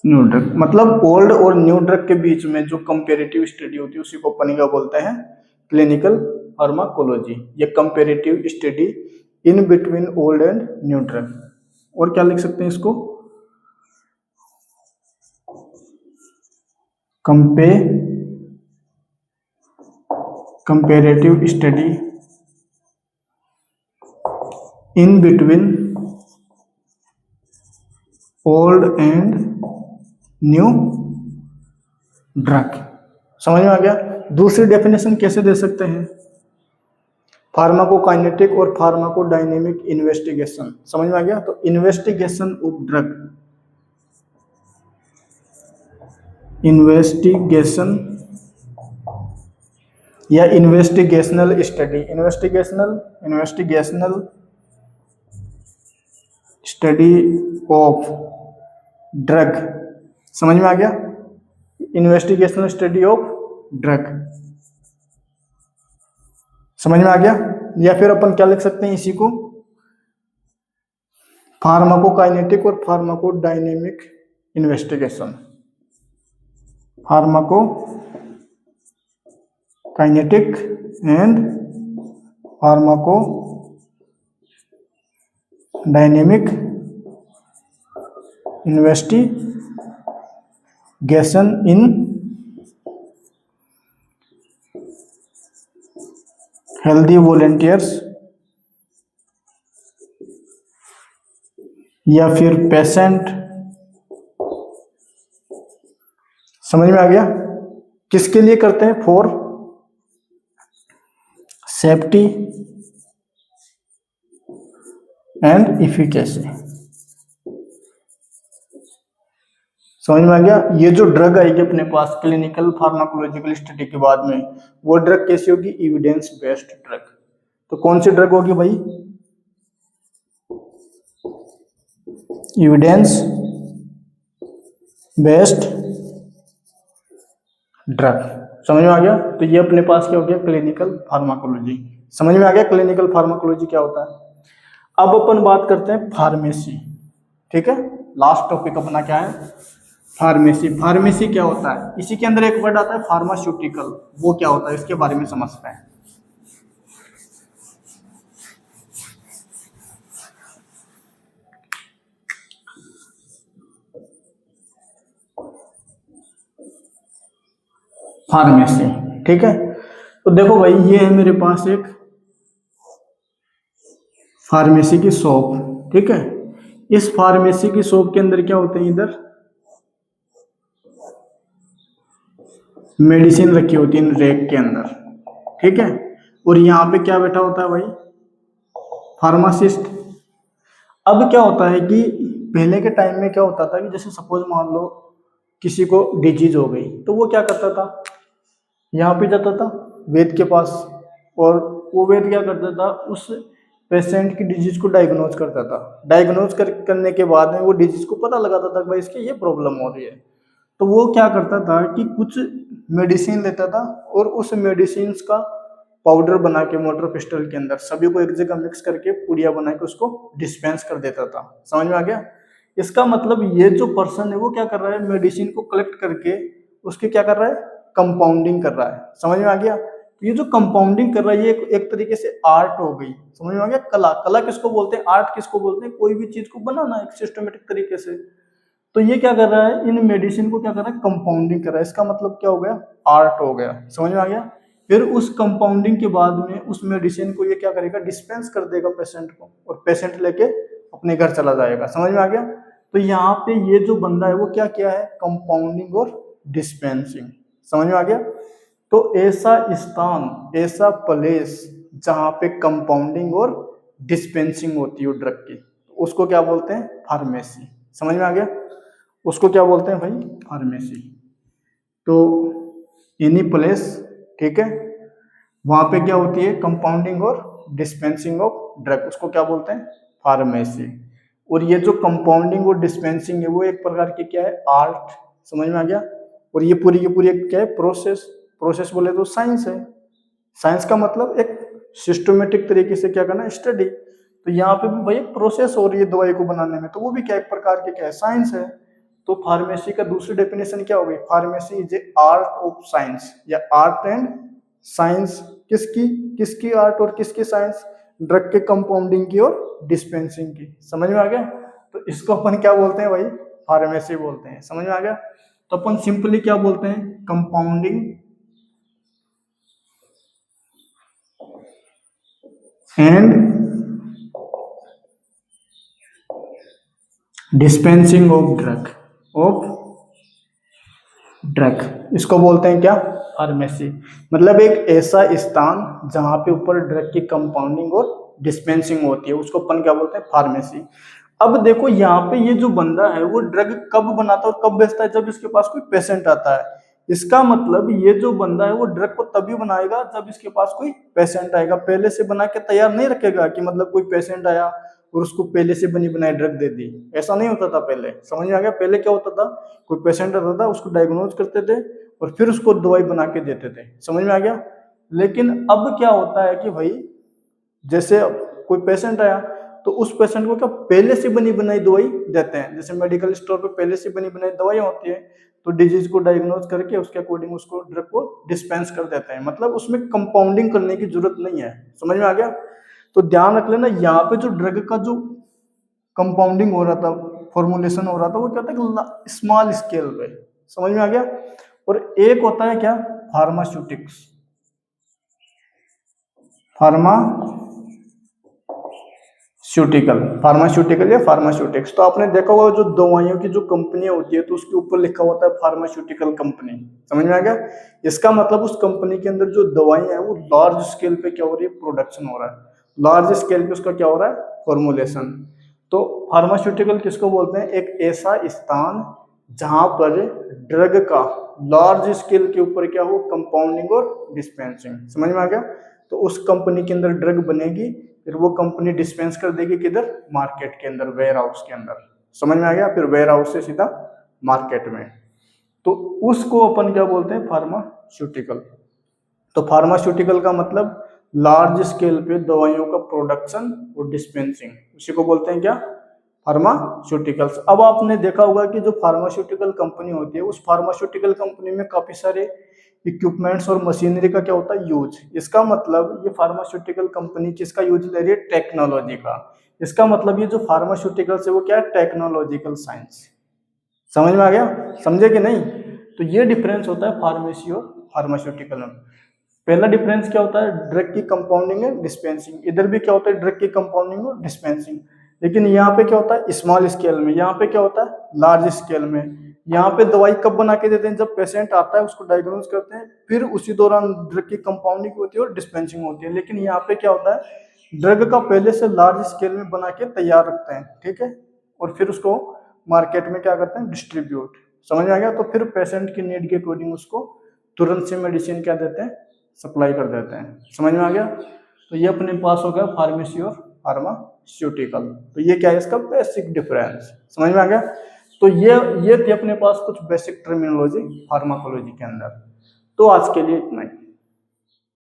New drug मतलब ओल्ड और न्यू ड्रग के बीच में जो कंपेरेटिव स्टडी होती है उसी को अपन क्या बोलते हैं, क्लिनिकल फार्माकोलॉजी। ये comparative study in between old and new drug. और क्या लिख सकते हैं इसको, comparative study in between old and new drug. समझ में आ गया। दूसरी डेफिनेशन कैसे दे सकते हैं, फार्माकोकाइनेटिक और फार्माकोडायनेमिक इन्वेस्टिगेशन। समझ में आ गया। तो इन्वेस्टिगेशन ऑफ ड्रग, इन्वेस्टिगेशन या investigational study, investigational study of drug. समझ में आ गया। इन्वेस्टिगेशनल स्टडी ऑफ ड्रग, समझ में आ गया। या फिर अपन क्या लिख सकते हैं इसी को, फार्माकोकाइनेटिक और pharmacodynamic investigation, pharmacokinetic and pharmacodynamic investigation in healthy volunteers या फिर पेशेंट। समझ में आ गया। किसके लिए करते हैं, फॉर सेफ्टी एंड इफिकेसी। समझ में आ गया। ये जो ड्रग आएगी अपने पास क्लिनिकल फार्माकोलॉजिकल स्टडी के बाद में, वो ड्रग कैसी होगी, एविडेंस बेस्ड ड्रग। तो कौन सी ड्रग होगी भाई, एविडेंस बेस्ड ड्रग। समझ में आ गया। तो ये अपने पास क्या हो गया, क्लिनिकल फार्माकोलॉजी। समझ में आ गया क्लिनिकल फार्माकोलॉजी क्या होता है। अब अपन बात करते हैं फार्मेसी। ठीक है, लास्ट टॉपिक अपना क्या है, फार्मेसी। फार्मेसी क्या होता है, इसी के अंदर एक वर्ड आता है फार्मास्यूटिकल, वो क्या होता है इसके बारे में समझते हैं। फार्मेसी, ठीक है। तो देखो भाई, ये है मेरे पास एक फार्मेसी की शॉप। ठीक है, इस फार्मेसी की शॉप के अंदर क्या होते हैं, इधर मेडिसिन रखी होती है रैक के अंदर। ठीक है, और यहाँ पे क्या बैठा होता है भाई, फार्मासिस्ट। अब क्या होता है कि पहले के टाइम में क्या होता था कि जैसे सपोज मान लो किसी को डिजीज हो गई, तो वो क्या करता था, यहाँ पे जाता था वेद के पास, और वो वेद क्या करता था, उस पेशेंट की डिजीज को डायग्नोज करता था। डायग्नोज करने के बाद में वो डिजीज को पता लगाता था कि भाई इसकी ये प्रॉब्लम हो रही है। तो वो क्या करता था कि कुछ मेडिसिन लेता था और उस मेडिसिन का पाउडर बना के मोटर पिस्टल के अंदर सभी को एक जगह मिक्स करके पुड़िया बना के उसको डिस्पेंस कर देता था। समझ में आ गया। इसका मतलब ये जो पर्सन है वो क्या कर रहा है, मेडिसिन को कलेक्ट करके उसके क्या कर रहा है, कंपाउंडिंग कर रहा है। समझ में आ गया। तो ये जो कंपाउंडिंग कर रहा है ये एक तरीके से आर्ट हो गई। समझ में आ गया। कला, कला किसको बोलते हैं, आर्ट किसको बोलते हैं, कोई भी चीज को बनाना एक सिस्टमेटिक तरीके से। तो ये क्या कर रहा है, इन मेडिसिन को क्या कर रहा है, कंपाउंडिंग कर रहा है। इसका मतलब क्या हो गया, आर्ट हो गया। समझ में आ गया। फिर उस कंपाउंडिंग के बाद में उस मेडिसिन को ये क्या करेगा, डिस्पेंस कर देगा पेशेंट को, और पेशेंट लेके अपने घर चला जाएगा। समझ में आ गया। तो यहाँ पे ये जो बंदा है वो क्या किया है, कंपाउंडिंग और डिस्पेंसिंग। समझ में आ गया। तो ऐसा स्थान, ऐसा प्लेस जहाँ पे कंपाउंडिंग और डिस्पेंसिंग होती है ड्रग की, उसको क्या बोलते हैं, फार्मेसी। समझ में आ गया। उसको क्या बोलते हैं भाई, फार्मेसी। तो एनी प्लेस, ठीक है, वहां पे क्या होती है, कंपाउंडिंग और डिस्पेंसिंग ऑफ ड्रग, उसको क्या बोलते हैं, फार्मेसी। और ये जो कंपाउंडिंग और डिस्पेंसिंग है वो एक प्रकार की क्या है, आर्ट। समझ में आ गया। और ये पूरी की पूरी एक क्या है, प्रोसेस। प्रोसेस बोले तो साइंस है। साइंस का मतलब एक सिस्टमेटिक तरीके से क्या करना, स्टडी। तो यहाँ पे भी भाई प्रोसेस हो रही है दवाई को बनाने में, तो वो भी क्या एक प्रकार की क्या है, साइंस है। तो फार्मेसी का दूसरी डेफिनेशन क्या हो गई, pharmacy is a art of science या आर्ट एंड साइंस। किसकी किसकी आर्ट और किसकी साइंस, ड्रग के कंपाउंडिंग की और डिस्पेंसिंग की। समझ में आ गया। तो इसको अपन क्या बोलते हैं भाई, फार्मेसी बोलते हैं। समझ में आ गया। तो अपन सिंपली क्या बोलते हैं, compounding and dispensing of drug, इसको बोलते हैं क्या, फार्मेसी। मतलब एक ऐसा स्थान जहां पे ऊपर ड्रग की कंपाउंडिंग और डिस्पेंसिंग होती है, उसको अपन क्या बोलते हैं, फार्मेसी। अब देखो यहाँ पे ये जो बंदा है वो ड्रग कब बनाता है और कब बेचता है, जब इसके पास कोई पेशेंट आता है। इसका मतलब ये जो बंदा है वो ड्रग को तभी बनाएगा जब इसके पास कोई पेशेंट आएगा। पहले से बना के तैयार नहीं रखेगा कि मतलब कोई पेशेंट आया और उसको पहले से बनी बनाई ड्रग दे दी, ऐसा नहीं होता था पहले। समझ में आ गया। पहले क्या होता था, कोई पेशेंट आता था, उसको डायग्नोज करते थे और फिर उसको दवाई बना के देते थे। समझ में आ गया। लेकिन अब क्या होता है कि भाई जैसे कोई पेशेंट आया तो उस पेशेंट को क्या पहले से बनी बनाई दवाई देते हैं। जैसे मेडिकल स्टोर पे पहले से बनी बनाई दवाई होती है, तो डिजीज को डायग्नोज करके उसके अकॉर्डिंग उसको ड्रग को डिस्पेंस कर देते हैं। मतलब उसमें कंपाउंडिंग करने की जरूरत नहीं है। समझ में आ गया। तो ध्यान रख लेना, यहाँ पे जो ड्रग का जो कंपाउंडिंग हो रहा था, फॉर्मुलेशन हो रहा था, वो क्या था कि स्मॉल स्केल पे। समझ में आ गया। और एक होता है क्या, फार्मास्यूटिक्स, फार्मास्यूटिकल या फार्मास्यूटिक्स। तो आपने देखा होगा जो दवाइयों की जो कंपनियां होती है तो उसके ऊपर लिखा होता है फार्मास्यूटिकल कंपनी। समझ में आ गया। इसका मतलब उस कंपनी के अंदर जो दवाइयां है वो लार्ज स्केल पे क्या हो रही है, प्रोडक्शन हो रहा है। लार्ज स्केल पे उसका क्या हो रहा है, फॉर्मुलेशन। तो फार्मास्यूटिकल किसको बोलते हैं, एक ऐसा स्थान जहां पर ड्रग का लार्ज स्केल के ऊपर क्या हो, कंपाउंडिंग और डिस्पेंसिंग। समझ में आ गया। तो उस कंपनी के अंदर ड्रग बनेगी, फिर वो कंपनी डिस्पेंस कर देगी किधर, मार्केट के अंदर, वेयर हाउस के अंदर। समझ में आ गया। फिर वेयर हाउस से सीधा मार्केट में। तो उसको अपन क्या बोलते हैं, फार्मास्यूटिकल। तो फार्मास्यूटिकल का मतलब लार्ज स्केल पे दवाइयों का प्रोडक्शन और डिस्पेंसिंग, उसी को बोलते हैं क्या, फार्मास्यूटिकल्स। अब आपने देखा होगा कि जो फार्मास्यूटिकल कंपनी होती है उस फार्मास्यूटिकल कंपनी में काफी सारे इक्विपमेंट्स और मशीनरी का क्या होता है, यूज। इसका मतलब ये फार्मास्यूटिकल कंपनी किसका यूज ले रही है, टेक्नोलॉजी का। इसका मतलब ये जो फार्मास्यूटिकल्स है वो क्या है, टेक्नोलॉजिकल साइंस। समझ में आ गया, समझे कि नहीं। तो ये डिफरेंस होता है फार्मेसी और फार्मास्यूटिकल में। पहला डिफरेंस क्या होता है, ड्रग की कंपाउंडिंग एंड डिस्पेंसिंग। इधर भी क्या होता है, ड्रग की कंपाउंडिंग और डिस्पेंसिंग। लेकिन यहाँ पे क्या होता है, स्मॉल स्केल में। यहाँ पे क्या होता है, लार्ज स्केल में। यहाँ पे दवाई कब बना के देते हैं, जब पेशेंट आता है उसको डायग्नोज करते हैं, फिर उसी दौरान ड्रग की कंपाउंडिंग होती है और डिस्पेंसिंग होती है। लेकिन यहाँ पे क्या होता है, ड्रग का पहले से लार्ज स्केल में बना के तैयार रखते हैं, ठीक है, और फिर उसको मार्केट में क्या करते हैं, डिस्ट्रीब्यूट। समझ में आ गया। तो फिर पेशेंट की नीड के अकॉर्डिंग उसको तुरंत से मेडिसिन क्या देते हैं, सप्लाई कर देते हैं। समझ में आ गया। तो ये अपने पास हो गया फार्मेसी और फार्मास्यूटिकल। तो ये क्या है, इसका बेसिक डिफरेंस। समझ में आ गया। तो ये थी अपने पास कुछ बेसिक टर्मिनोलॉजी फार्माकोलॉजी के अंदर। तो आज के लिए इतना ही।